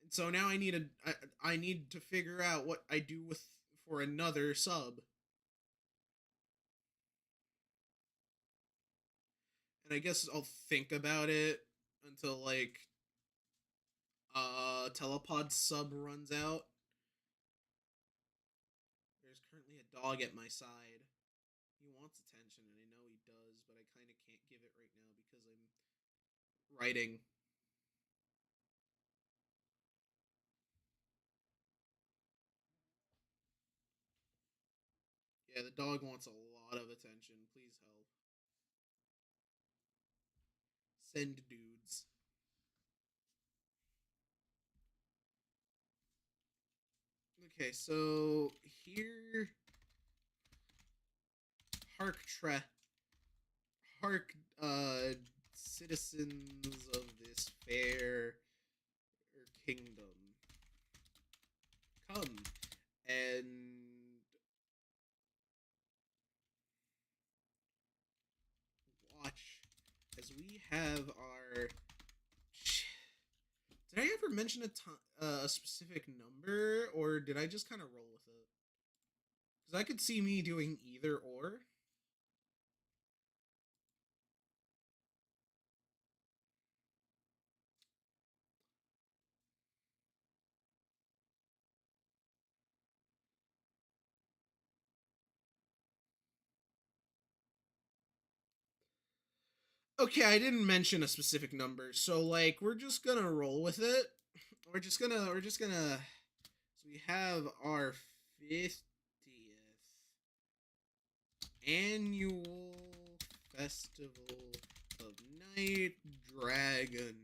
and so now I need to figure out what I do with for another sub. And I guess I'll think about it until like telepod sub runs out. There's currently a dog at my side. He wants attention, and I know he does, but I kind of can't give it right now because I'm writing. Yeah, the dog wants a lot of attention. Please help. Send dudes. Okay, so here, hark hark, citizens of this fair kingdom, come and watch as we have our. Did I ever mention a specific number, or did I just kind of roll with it? Because I could see me doing either or. Okay, I didn't mention a specific number, so like we're just gonna roll with it. We're just gonna. So we have our 50th annual festival of Night Dragon.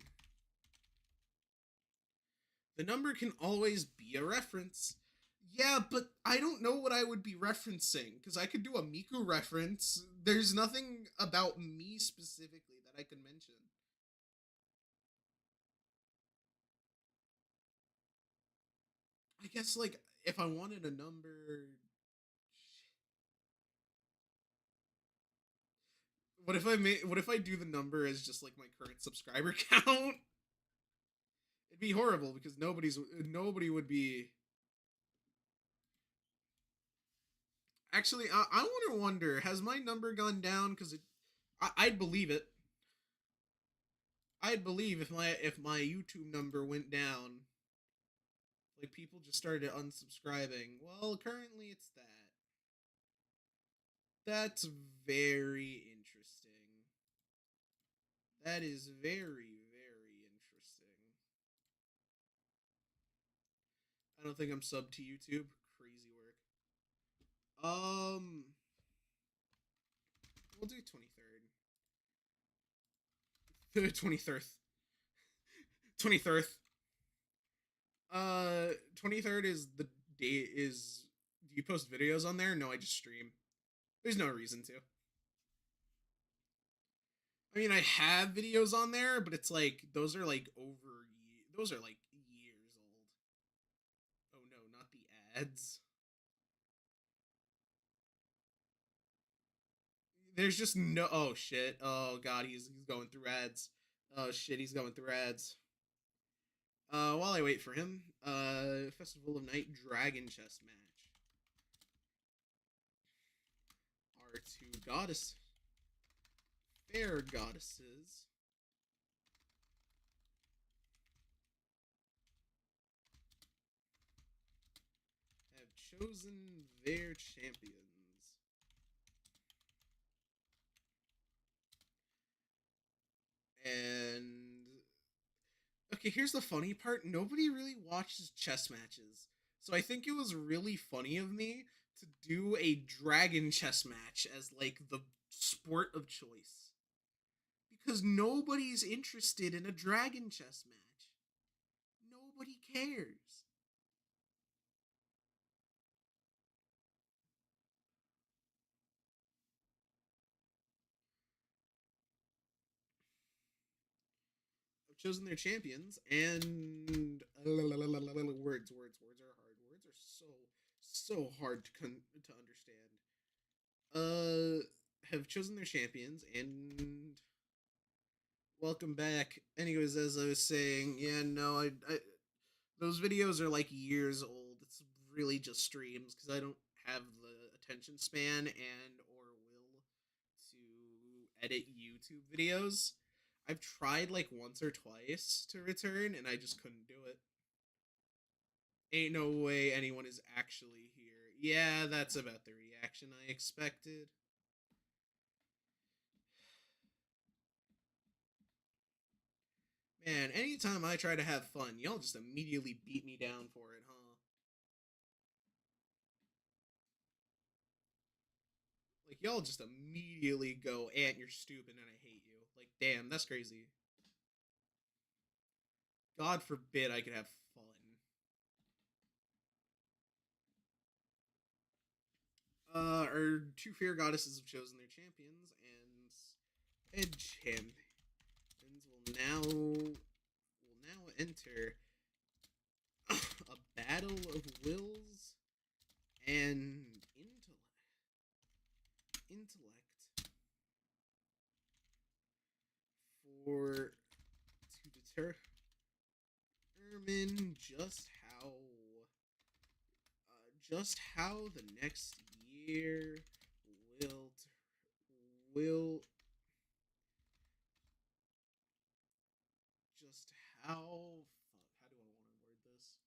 The number can always be a reference. Yeah, but I don't know what I would be referencing because I could do a Miku reference. There's nothing about me specifically that I could mention. I guess like if I wanted a number, what if I do the number as just like my current subscriber count? It'd be horrible because nobody would be. Actually, I want to wonder, has my number gone down? Because I'd believe it. I'd believe if my YouTube number went down, like people just started unsubscribing. Well, currently it's that. That's very interesting. That is very interesting. I don't think I'm sub to YouTube. Crazy work. We'll do 23rd. The 23rd. 23rd. 23rd is the day is do you post videos on there? No, I just stream. There's no reason to. I mean, I have videos on there, but it's like those are like those are like years old. Oh no, not the ads. There's just no. Oh shit. Oh god, he's going through ads. Oh shit, he's going through ads. While I wait for him, Festival of Night Dragon Chess match. Our two fair goddesses. Have chosen their champions. And okay, here's the funny part. Nobody really watches chess matches. So I think it was really funny of me to do a dragon chess match as like the sport of choice. Because nobody's interested in a dragon chess match. Nobody cares. I've chosen their champions and words are hard. Words are so hard to understand. Have chosen their champions and welcome back. Anyways, as I was saying, yeah, no, I those videos are like years old. It's really just streams because I don't have the attention span and or will to edit YouTube videos. I've tried like once or twice to return and I just couldn't do it. Ain't no way anyone is actually here. Yeah, that's about the reaction I expected. Man, anytime I try to have fun, y'all just immediately beat me down for it, huh? Like, y'all just immediately go, Ant, you're stupid and I hate you. Like, damn, that's crazy. God forbid I could have fun. Our two fair goddesses have chosen their champions, and head champions will now enter a battle of wills and intellect for to determine just how the next year will will just how do I want to word this?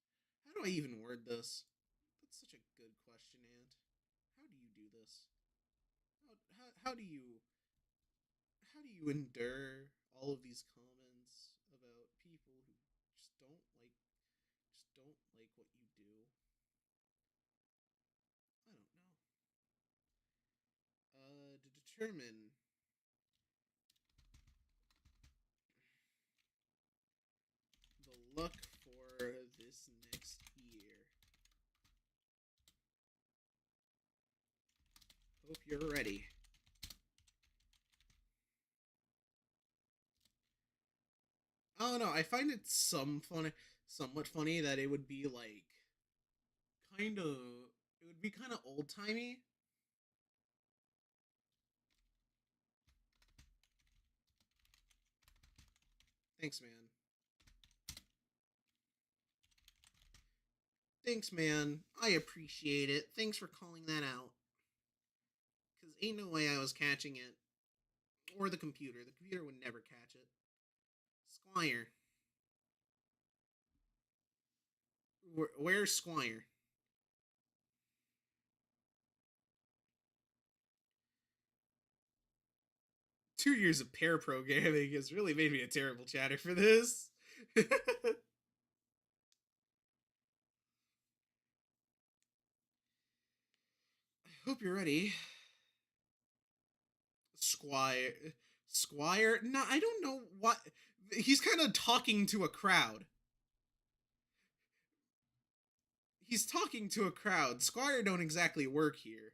How do I even word this? That's such a good question, Ant. How do you do this? How do you endure all of these comments about people who just don't like what you do? I don't know. To determine the luck for this next year. Hope you're ready. I don't know. I find it somewhat funny that it would be like kind of it would be kind of old timey. Thanks, man. Thanks, man. I appreciate it. Thanks for calling that out. Because ain't no way I was catching it. Or the computer. The computer would never catch it. Squire. Where's Squire? 2 years of pair programming has really made me a terrible chatter for this. I hope you're ready. Squire. Squire? No, I don't know what. He's kind of talking to a crowd. He's talking to a crowd. Squire don't exactly work here.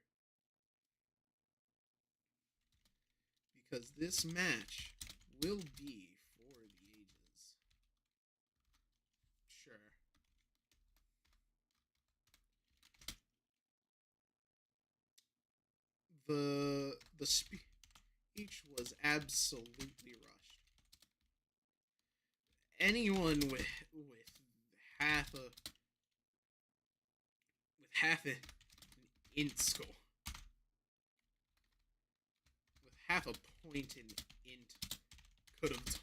Because this match will be for the ages. Sure. The speech was absolutely rushed. Anyone with half a an int score, with half a point in int, could have.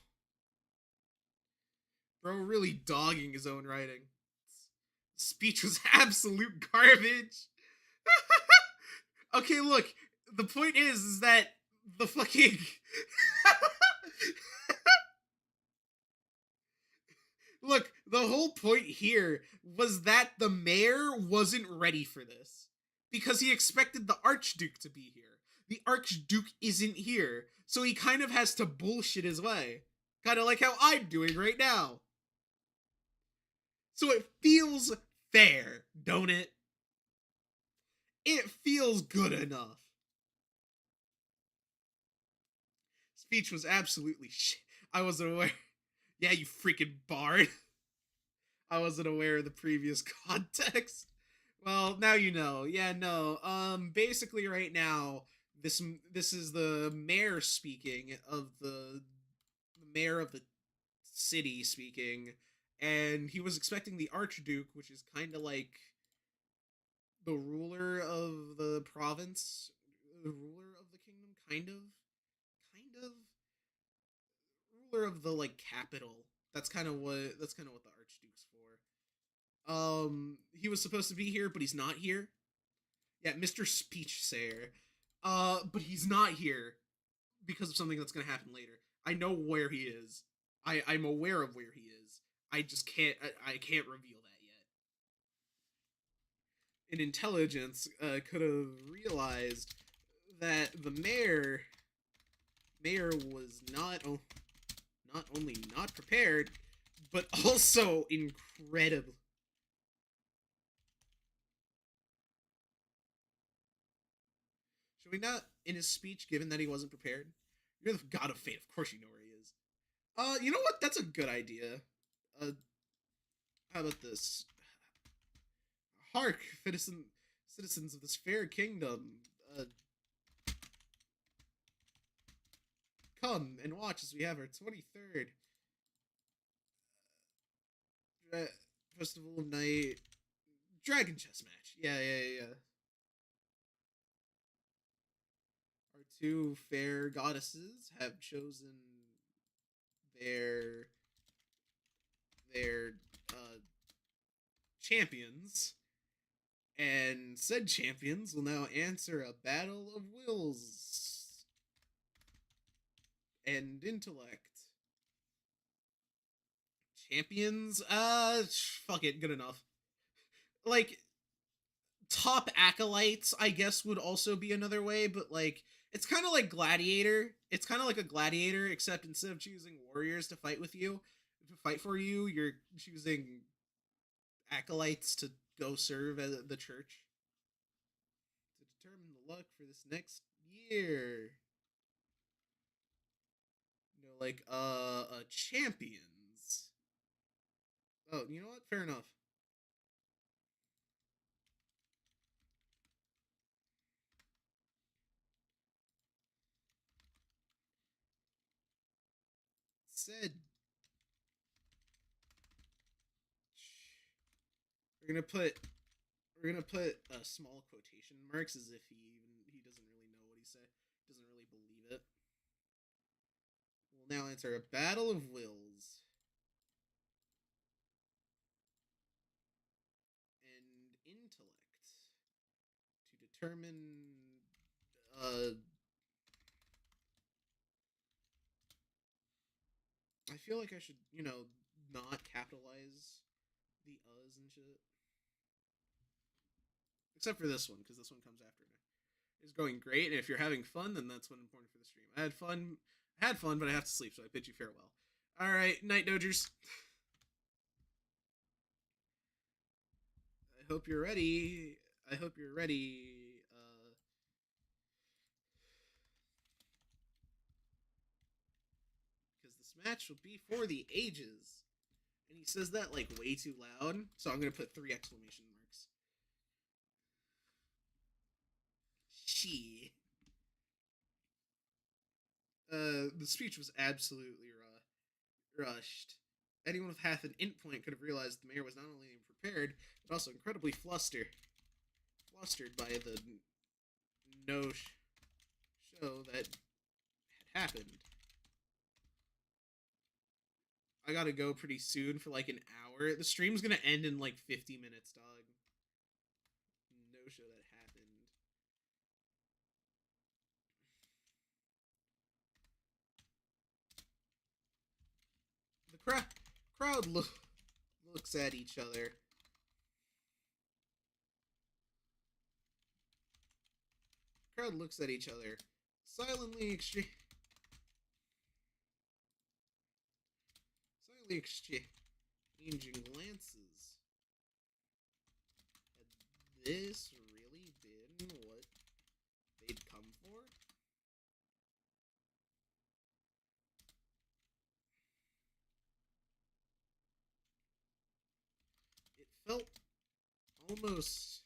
Bro, really dogging his own writing. Speech was absolute garbage. Okay, look. The point is that the fucking. Look, the whole point here was that the mayor wasn't ready for this because he expected the Archduke to be here. The Archduke isn't here, so he kind of has to bullshit his way. Kind of like how I'm doing right now. So it feels fair, don't it? It feels good enough. Speech was absolutely shit. I wasn't aware. Yeah, you freaking bard. I wasn't aware of the previous context. Well, now you know. Yeah, no. Basically right now this is the mayor speaking of the mayor of the city speaking, and he was expecting the archduke, which is kind of like the ruler of the province, the ruler of the kingdom, kind of ruler of the like capital. That's kind of what the archduke's for. He was supposed to be here, but he's not here. Yeah, Mr. Speech Sayer. But he's not here because of something that's gonna happen later. I know where he is. I'm aware of where he is. I just can't. I can't reveal that yet. An intelligence could have realized that the mayor was not only not prepared, but also incredible. Should we not, in his speech, given that he wasn't prepared? You're the god of fate. Of course you know where he is. You know what? That's a good idea. How about this? Hark, citizens of this fair kingdom. Come and watch as we have our 23rd Festival of Night Dragon Chess match. Yeah. Our two fair goddesses have chosen their their champions, and said champions will now answer a battle of wills and intellect. Champions, fuck it, good enough. Like, top acolytes, I guess, would also be another way, but like, it's kind of like Gladiator. It's kind of like a Gladiator, except instead of choosing warriors to fight with you, to fight for you, you're choosing acolytes to go serve at the church to determine the luck for this next year. You know, like champions. Oh, you know what? Fair enough. Said we're gonna put small quotation marks as if he doesn't really know what he said, doesn't really believe it. We'll now enter a battle of wills and intellect to determine. I feel like I should, not capitalize the uhs and shit. Except for this one, because this one comes after it. It's going great, and if you're having fun, then that's what's important for the stream. I had fun, but I have to sleep, so I bid you farewell. All right, night dodgers. I hope you're ready. I hope you're ready. Because this match will be for the ages. And he says that like way too loud, so I'm gonna put 3 exclamation marks. She. The speech was absolutely rushed. Anyone with half an int point could have realized the mayor was not only unprepared, but also incredibly flustered by the show that had happened. I gotta go pretty soon for like an hour. The stream's gonna end in like 50 minutes, dog. No show that happened. The crowd looks at each other. Crowd looks at each other, silently exchanging glances. Had this really been what they'd come for? It felt almost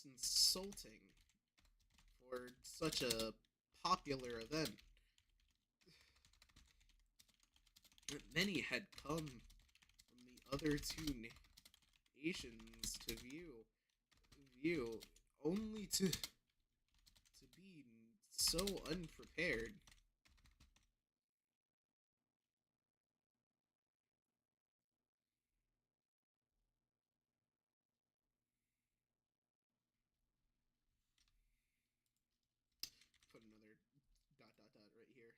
insulting for such a popular event. Many had come from the other 2 nations to view, only to be so unprepared. Put another ... right here.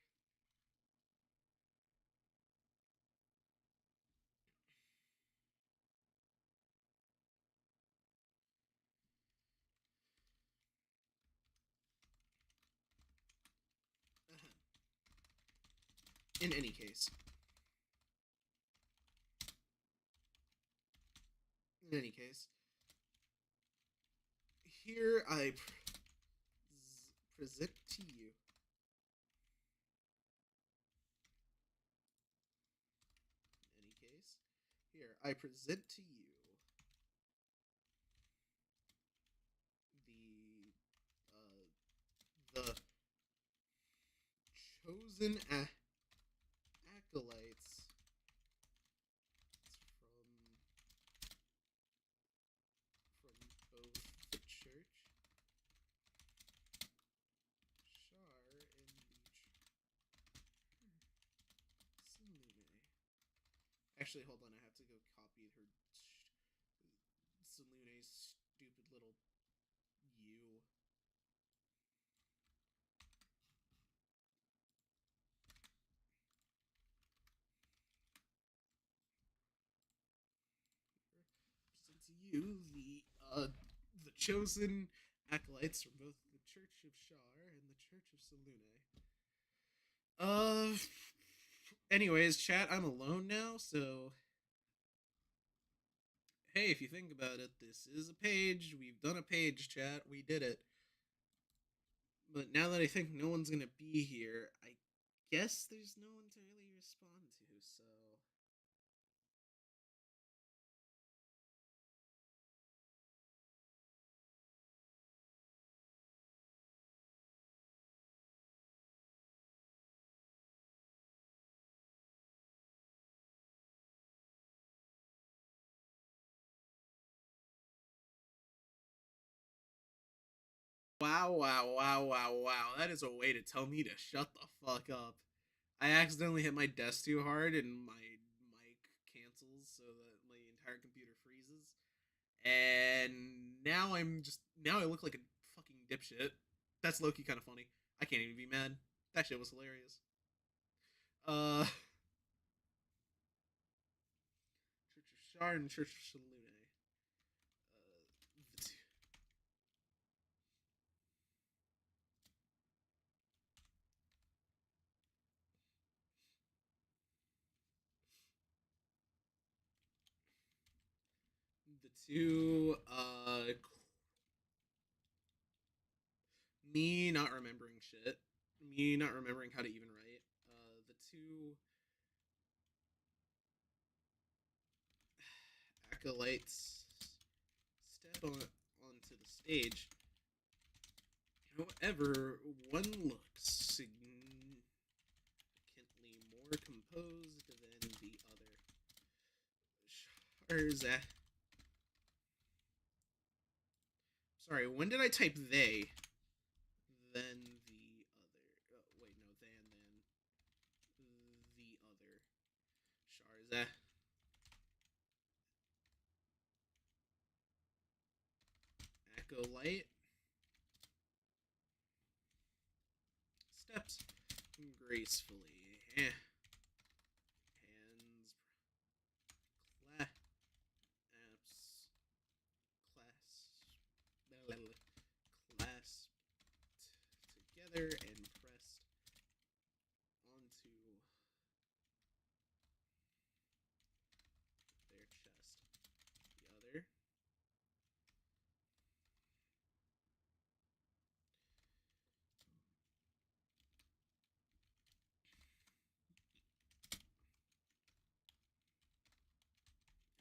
In any case. Here I present to you I present to you the chosen acolytes from both the church, Shar, and the Salune. Actually, hold on, I have to go copy her Salune's stupid little U. You the chosen acolytes from both the Church of Shar and the Church of Salune. Anyways, chat, I'm alone now, so hey, if you think about it, this is a page. We've done a page, chat. We did it. But now that I think no one's gonna be here, I guess there's no one to really respond to, so Wow, wow, wow, wow, wow. That is a way to tell me to shut the fuck up. I accidentally hit my desk too hard and my mic cancels so that my entire computer freezes. And now I look like a fucking dipshit. That's Loki kind of funny. I can't even be mad. That shit was hilarious. Uh Church Shard and Church Salune. The two me not remembering shit. Me not remembering how to even write. The two acolytes step onto the stage. However, one looks significantly more composed than the other. Sharzak. Sorry, when did I type they? Then the other. Oh, wait, no, then the other. Sharzak. Acolyte. Steps gracefully. Hands. Clasped together and pressed onto their chest. The other.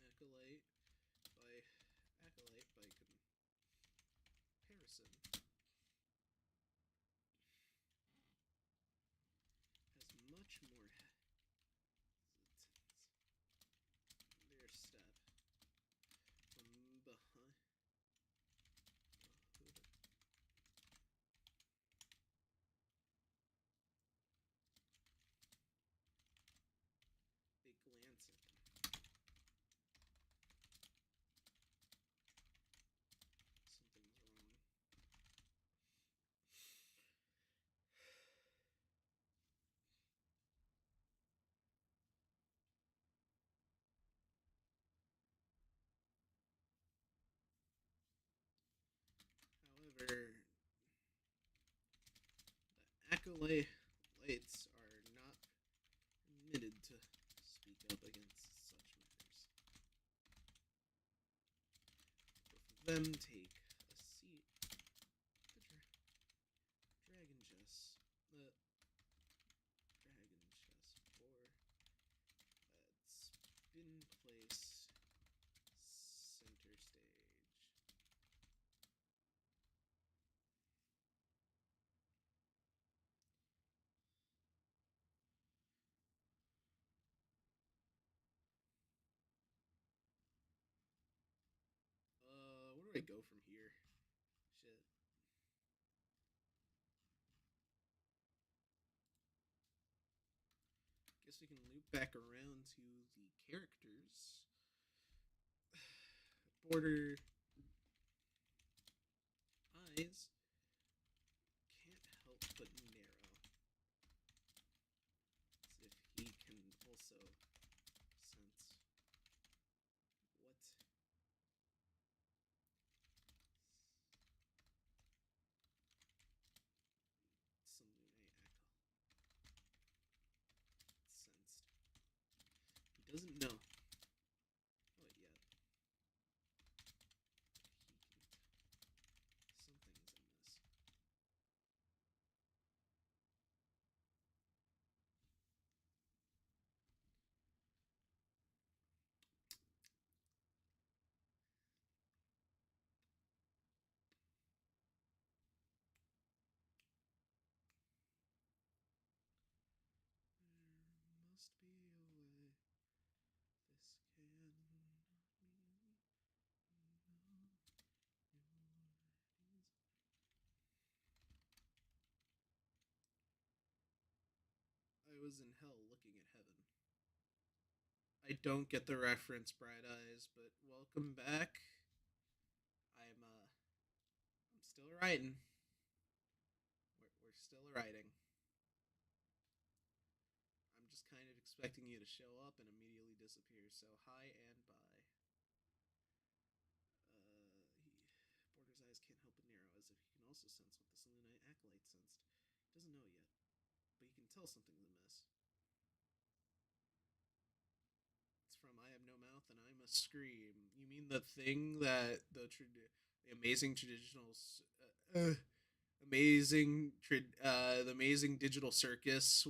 Acolyte by comparison has much more their step from behind. They glance at them. Something's wrong. However, the acolytes are not permitted to speak up against such matters. Both of them take a seat. The dragon chess. The dragon chess 4 that's been placed center stage. Where do I go from here? Shit. Guess we can loop back around to the characters. Border eyes can't help but narrow. As if he can also sense what Salune sensed. He doesn't know what yet. Something's in this. There must be a way. was in hell looking at heaven. I don't get the reference, Bright Eyes, but welcome back. I'm still writing. We're still writing. I'm just kind of expecting you to show up and immediately disappear. So hi and bye. Border's eyes can't help but narrow, as if he can also sense what the Selûnite acolyte sensed. He doesn't know yet, but you can tell something's amiss. It's from I Have No Mouth and I Must Scream. You mean the thing that the amazing traditional, the amazing digital circus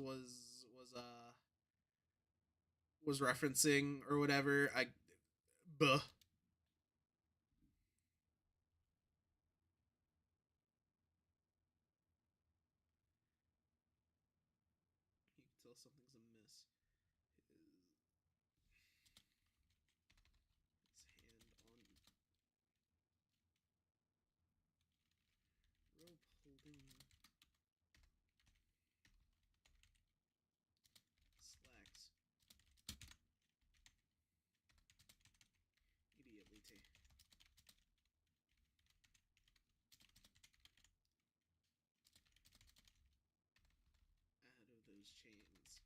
was referencing or whatever? Buh. You can tell something's amiss. His hand on rope holding slacks. Immediately. Out of those chains.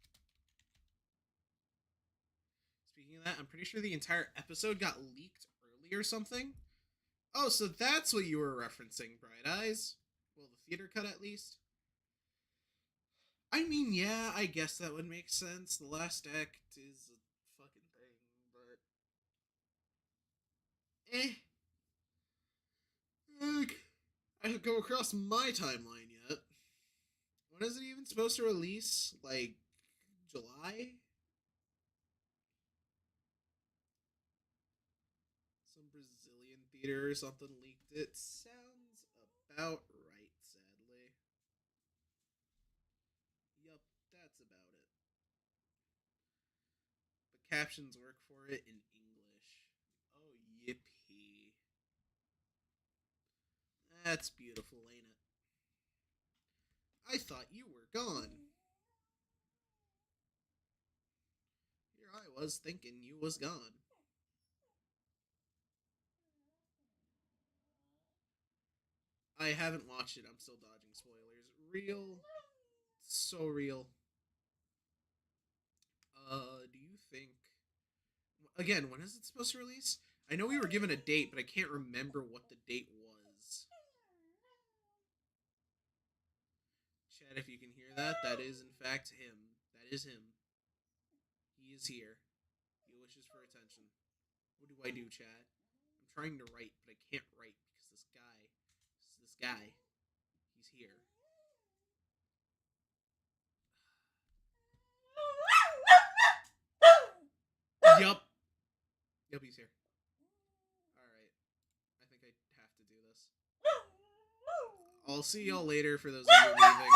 Speaking of that, I'm pretty sure the entire episode got leaked early or something. Oh, so that's what you were referencing, Bright Eyes. Well, the theater cut at least. I mean, yeah, I guess that would make sense. The last act is a fucking thing, but I haven't come across my timeline yet. When is it even supposed to release? Like July? Some Brazilian theater or something leaked it. Sounds about right, sadly. Yup, that's about it. But captions work for it in English. Oh, yippee. That's beautiful, ain't it? I thought you were gone. Here I was thinking you was gone. I haven't watched it. I'm still dodging spoilers. Real. So real. Do you think... Again, when is it supposed to release? I know we were given a date, but I can't remember what the date was. Chad, if you can hear that, that is in fact him. That is him. He is here. He wishes for attention. What do I do, Chad? I'm trying to write, but I can't write because this guy, he's here. Yup. Yup, he's here. Alright. I think I have to do this. I'll see y'all later for those of you leaving.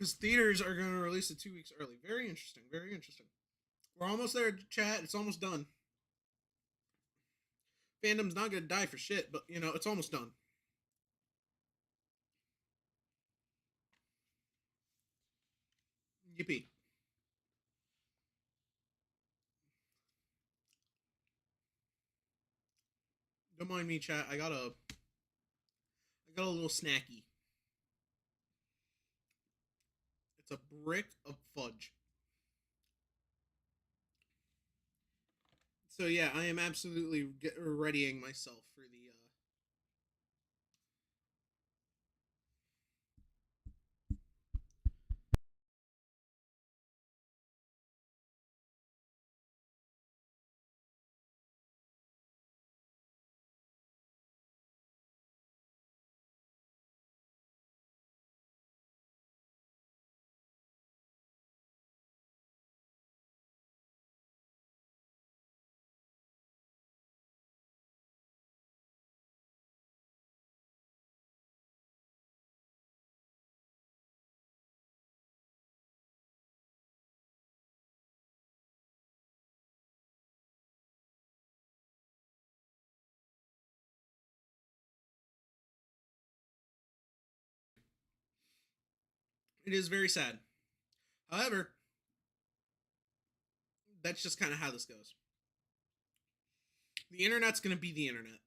because theaters are going to release it 2 weeks early. Very interesting. Very interesting. We're almost there, chat. It's almost done. Fandom's not going to die for shit, but you know it's almost done. Yippee. Don't mind me, chat. I got a little snacky. It's a brick of fudge. So yeah, I am absolutely readying myself for the. It is very sad. However, that's just kind of how this goes. The internet's going to be the internet.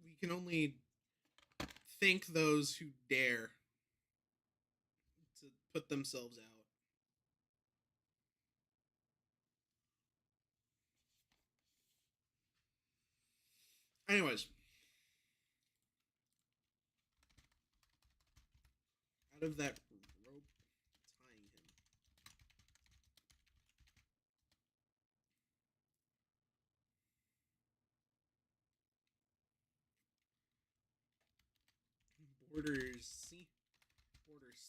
We can only thank those who dare to put themselves out. Anyways, out of that rope tying him. Borders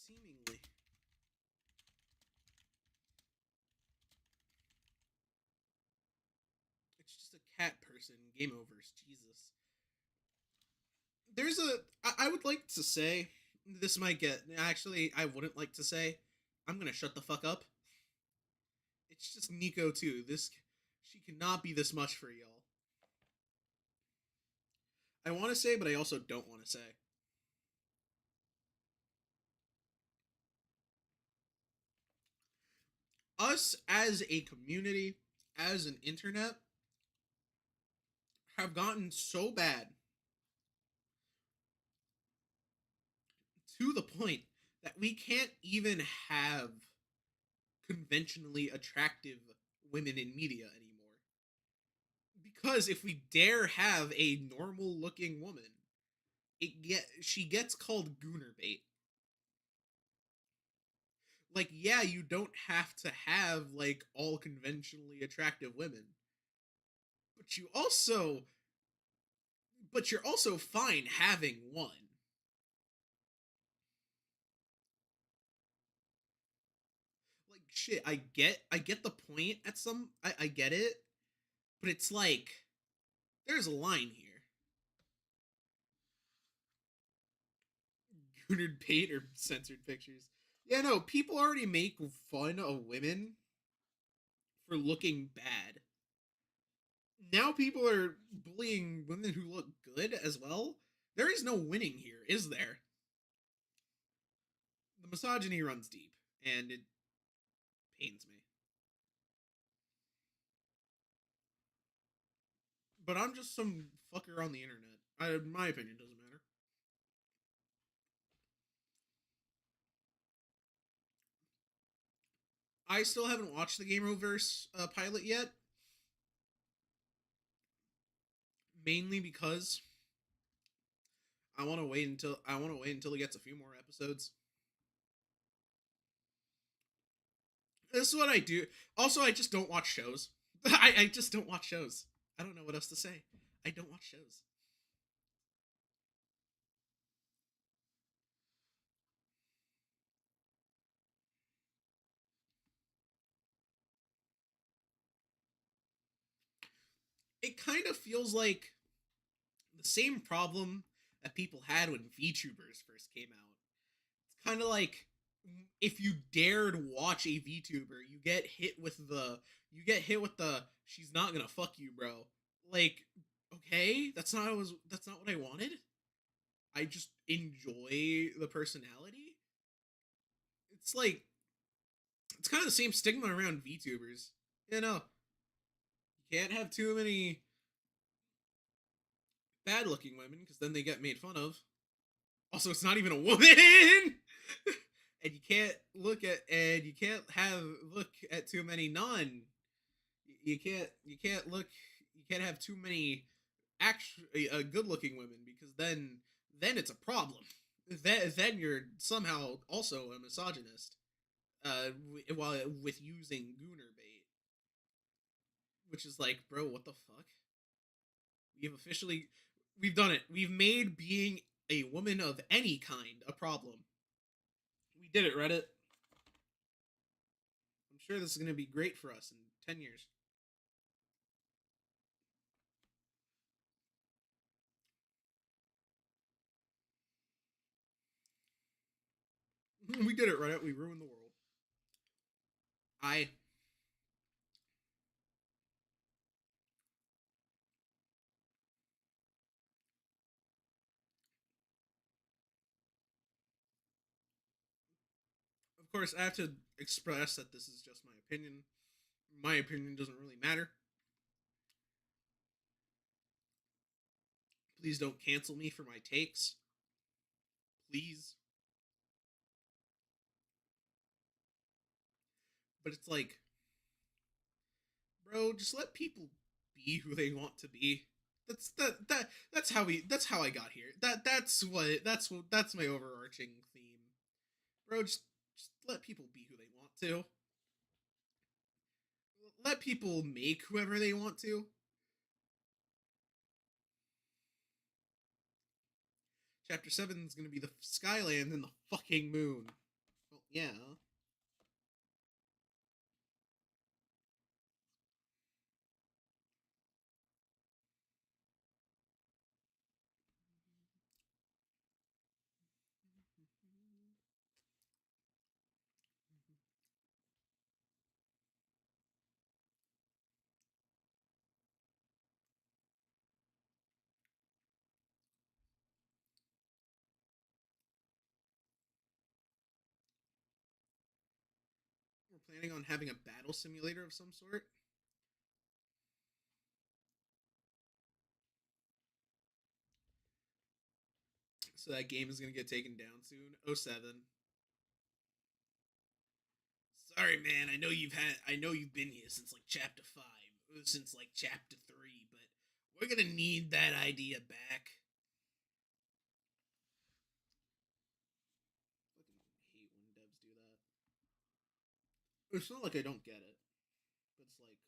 seemingly. It's just a cat person. Game overs. Jesus. There's a. I would like to say this might get. Actually, I wouldn't like to say. I'm gonna shut the fuck up. It's just Nico too. This she cannot be this much for y'all. I want to say, but I also don't want to say. Us as a community, as an internet, have gotten so bad to the point that we can't even have conventionally attractive women in media anymore. Because if we dare have a normal looking woman, she gets called gooner bait. Like, yeah, you don't have to have like all conventionally attractive women, but you're also fine having one. Like shit, I get the point at some I get it, but it's like there's a line here. Goonered bait or censored pictures. Yeah, no, people already make fun of women for looking bad. Now people are bullying women who look good as well. There is no winning here, is there? The misogyny runs deep, and it pains me. But I'm just some fucker on the internet. My opinion doesn't matter. I still haven't watched the Gameoverse pilot yet, mainly because I want to wait until it gets a few more episodes. This is what I do. Also, I just don't watch shows. I just don't watch shows. I don't know what else to say. I don't watch shows. It kind of feels like the same problem that people had when VTubers first came out. It's kind of like if you dared watch a VTuber, you get hit with the she's not gonna fuck you, bro. Like, okay, that's not what I wanted. I just enjoy the personality. It's like it's kind of the same stigma around VTubers. You know, you can't have too many bad looking women because then they get made fun of. Also, it's not even a woman. And you can't have look at too many you can't look you can't have too many actually good looking women because then it's a problem. Then you're somehow also a misogynist. While with using gooner bait, which is like, bro, what the fuck? We've done it. We've made being a woman of any kind a problem. We did it, Reddit. I'm sure this is going to be great for us in 10 years. We did it, Reddit. We ruined the world. I Of course, I have to express that this is just my opinion. My opinion doesn't really matter. Please don't cancel me for my takes. Please. But it's like, bro, just let people be who they want to be. That's how I got here. That's my overarching theme. Bro, just let people be who they want to. Let people make whoever they want to. Chapter 7 is going to be the Skyland and the fucking moon. Well, yeah. We're planning on having a battle simulator of some sort. So that game is going to get taken down soon. Oh 07. Sorry, man. I know you've been here since like chapter 5, since like chapter 3, but we're going to need that idea back. I hate when devs do that. It's not like I don't get it, but it's like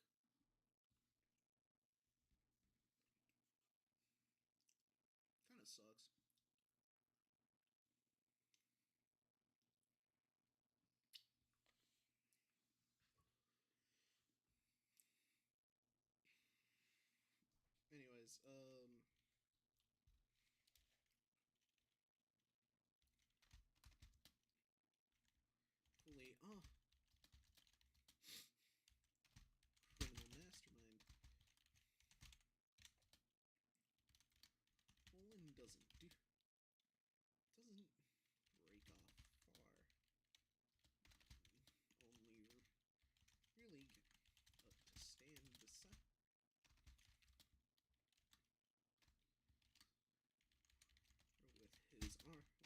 kind of sucks. Anyways, fully criminal mastermind. Poland doesn't break off far. Only really up to stand beside with his hands in his pockets.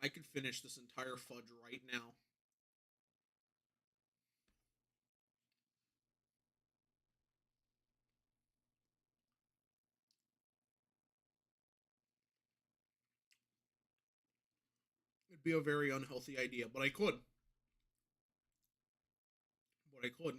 I could finish this entire fudge right now. It'd be a very unhealthy idea, but I could. But I could.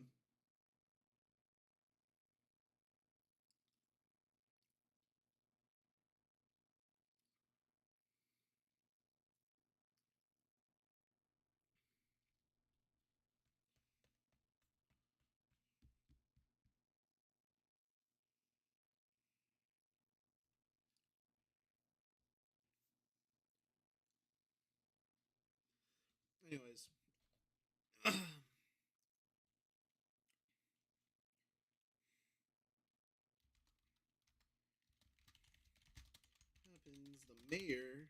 Anyways, happens the mayor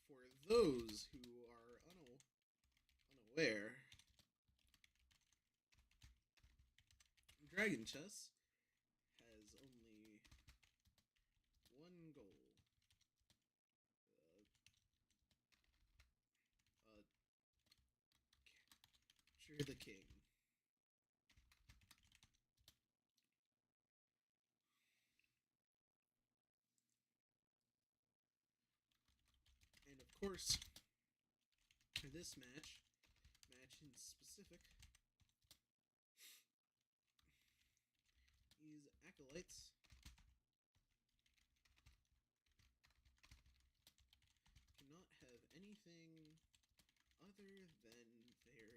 for those who are unaware, Dragon Chess has only one goal. Capture the king. And of course, this match in specific, these acolytes cannot have anything other than the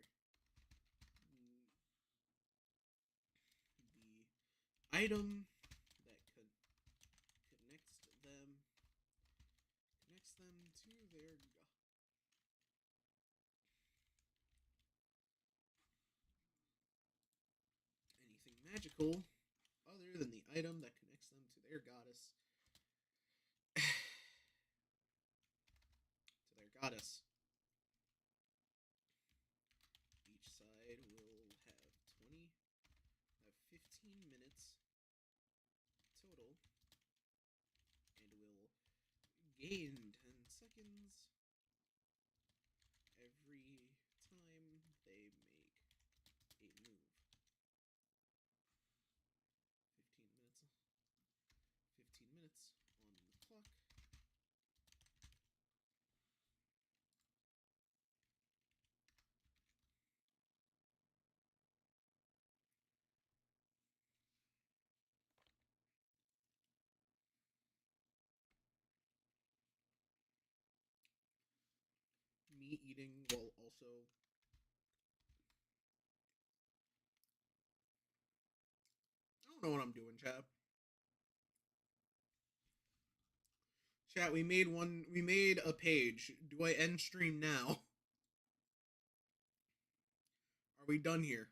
item that connects them to their anything magical other than the item that connects them to their goddess. Each side will have 15 minutes total, and will gain 10 seconds every time they make a move. 15 minutes on the clock. Me eating while also I don't know what I'm doing, chat. Chat, we made a page. Do I end stream now? Are we done here?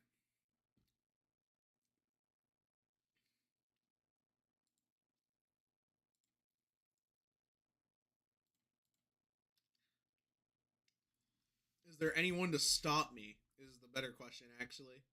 Is there anyone to stop me? Is the better question, actually.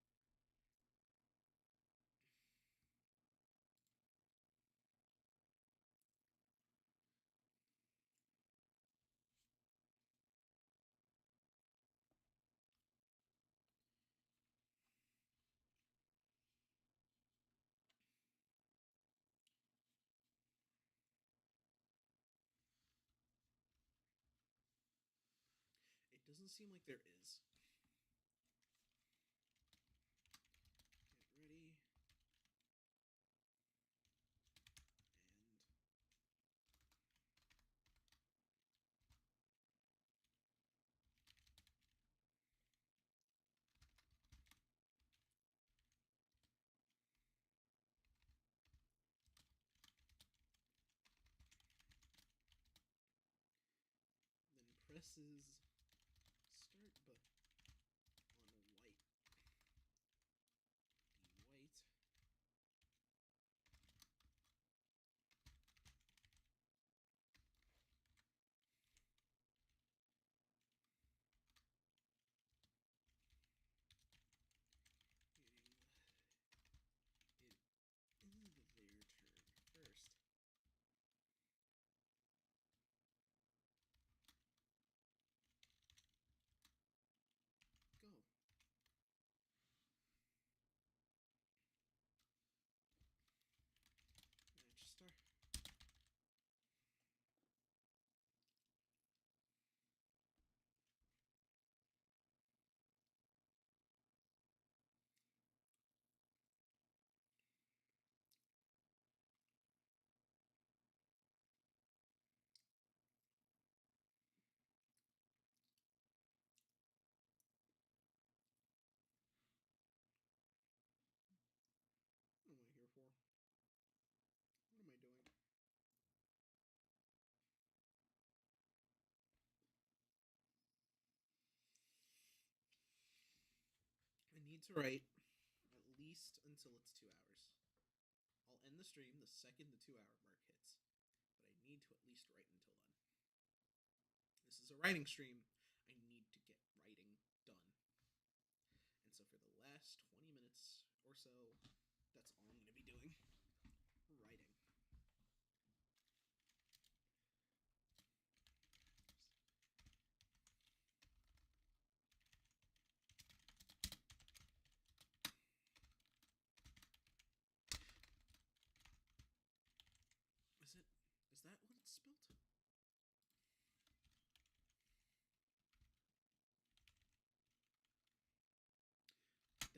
It doesn't seem like there is. Get ready. Then presses start button on white. need to write at least until it's 2 hours. I'll end the stream the second the 2 hour mark hits, but I need to at least write until then. This is a writing stream. I need to get writing done. And so for the last 20 minutes or so, that's all I'm going to be doing. Writing. Is that what it's spelled?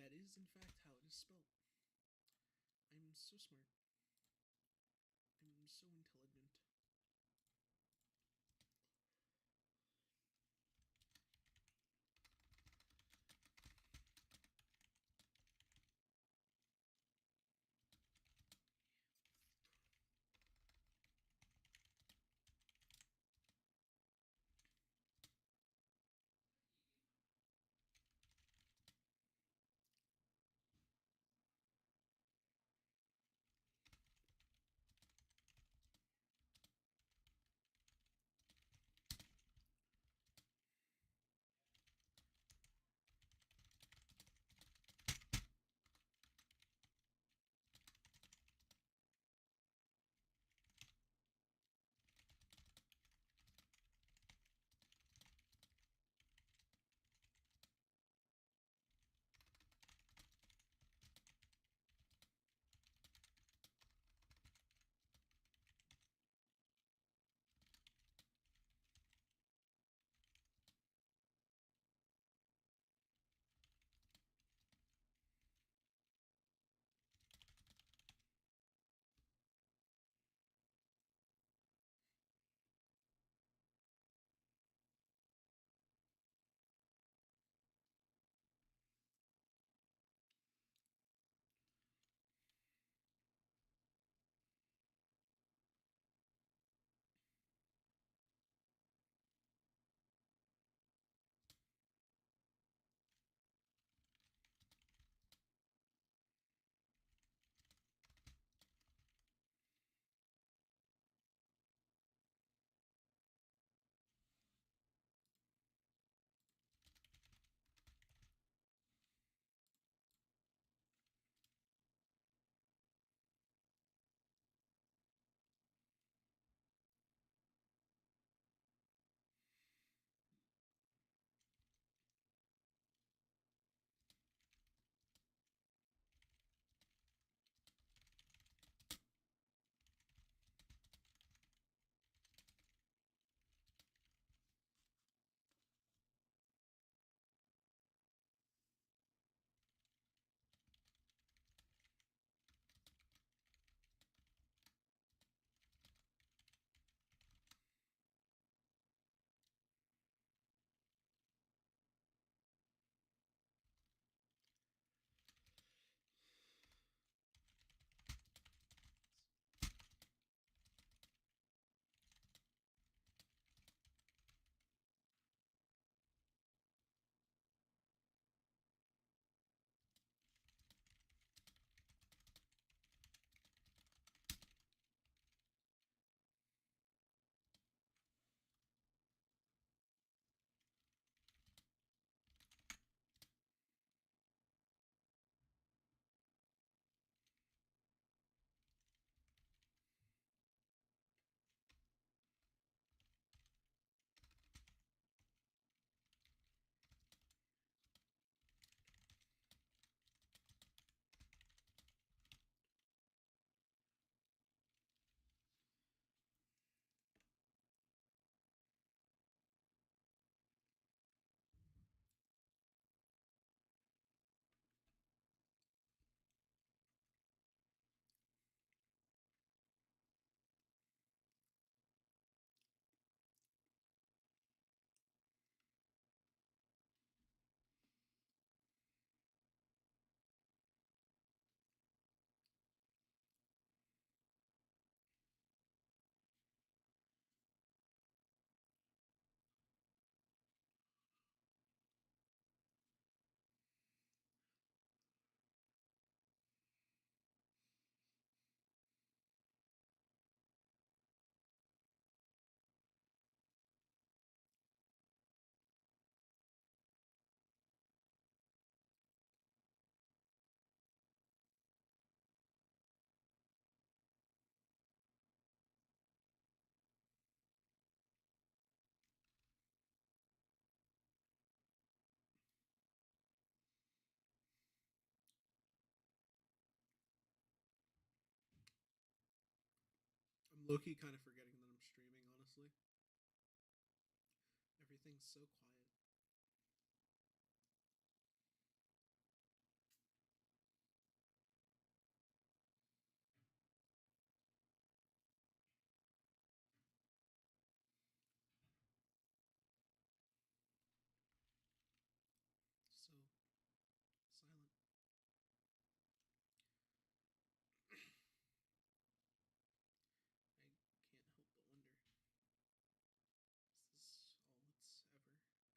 That is, in fact, how it is spelled. I'm so smart. I'm so intelligent. low-key kind of forgetting that I'm streaming, honestly. Everything's so quiet. So silent. I can't help but wonder, is this all it's ever?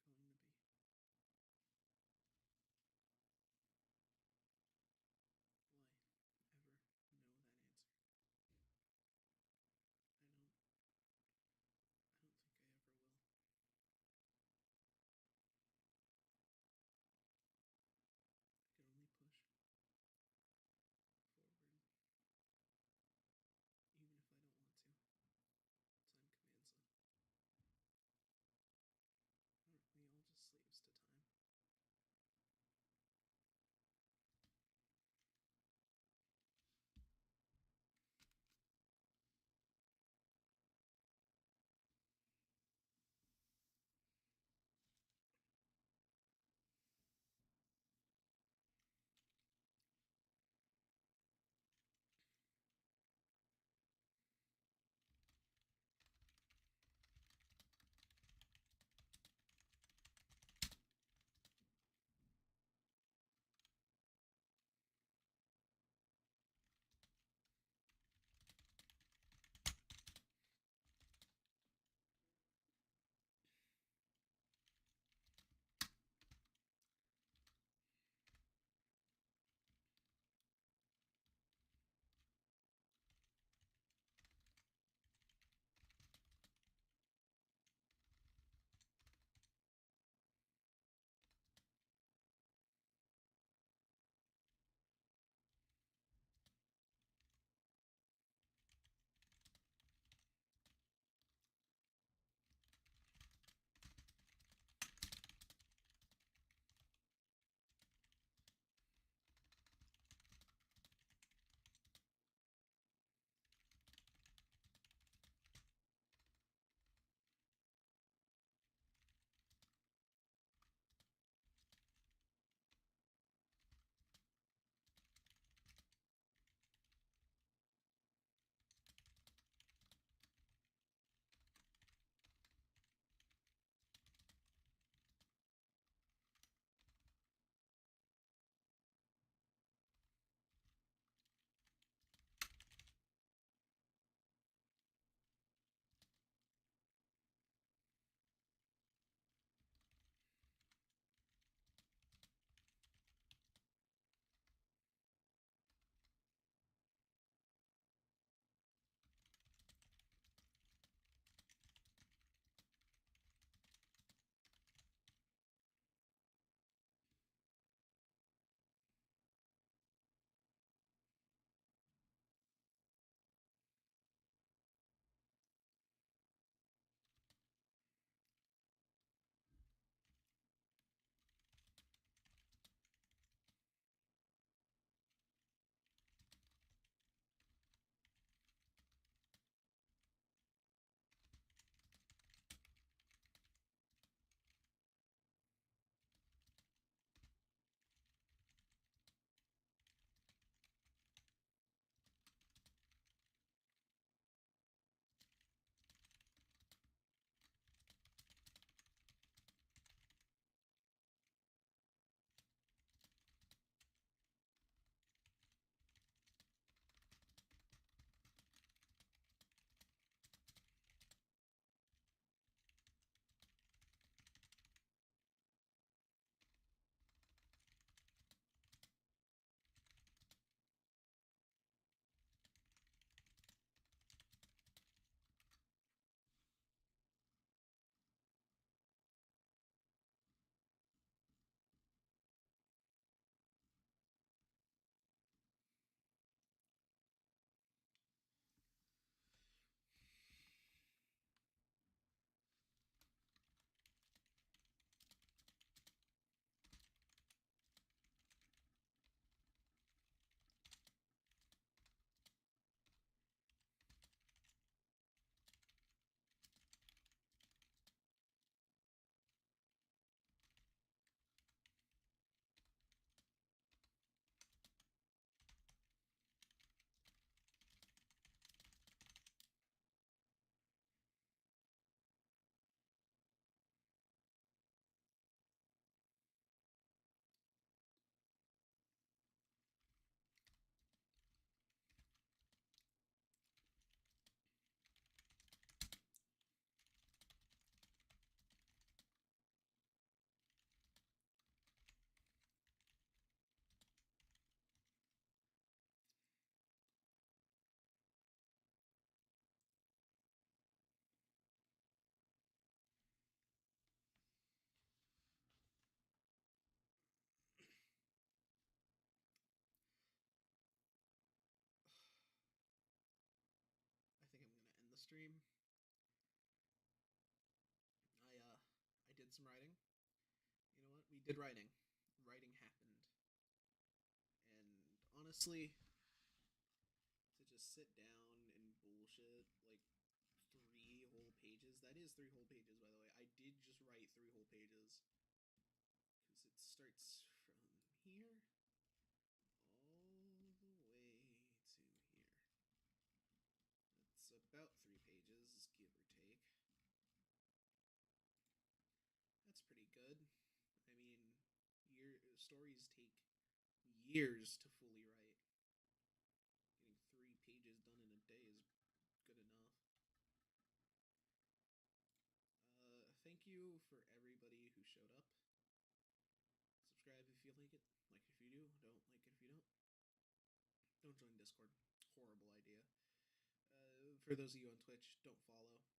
stream, I did some writing. You know what? We did writing. Writing happened. And honestly, to just sit down and bullshit like 3 whole pages. That is 3 whole pages, by the way. I did just write 3 whole pages. Because it starts from here all the way to here. That's about 3 pages, give or take. That's pretty good. I mean, your stories take years to fully write. Getting 3 pages done in a day is good enough. Thank you for everybody who showed up. Subscribe if you like it. Like if you do. Don't like it if you don't. Don't join Discord. Horrible idea. For those of you on Twitch, don't follow.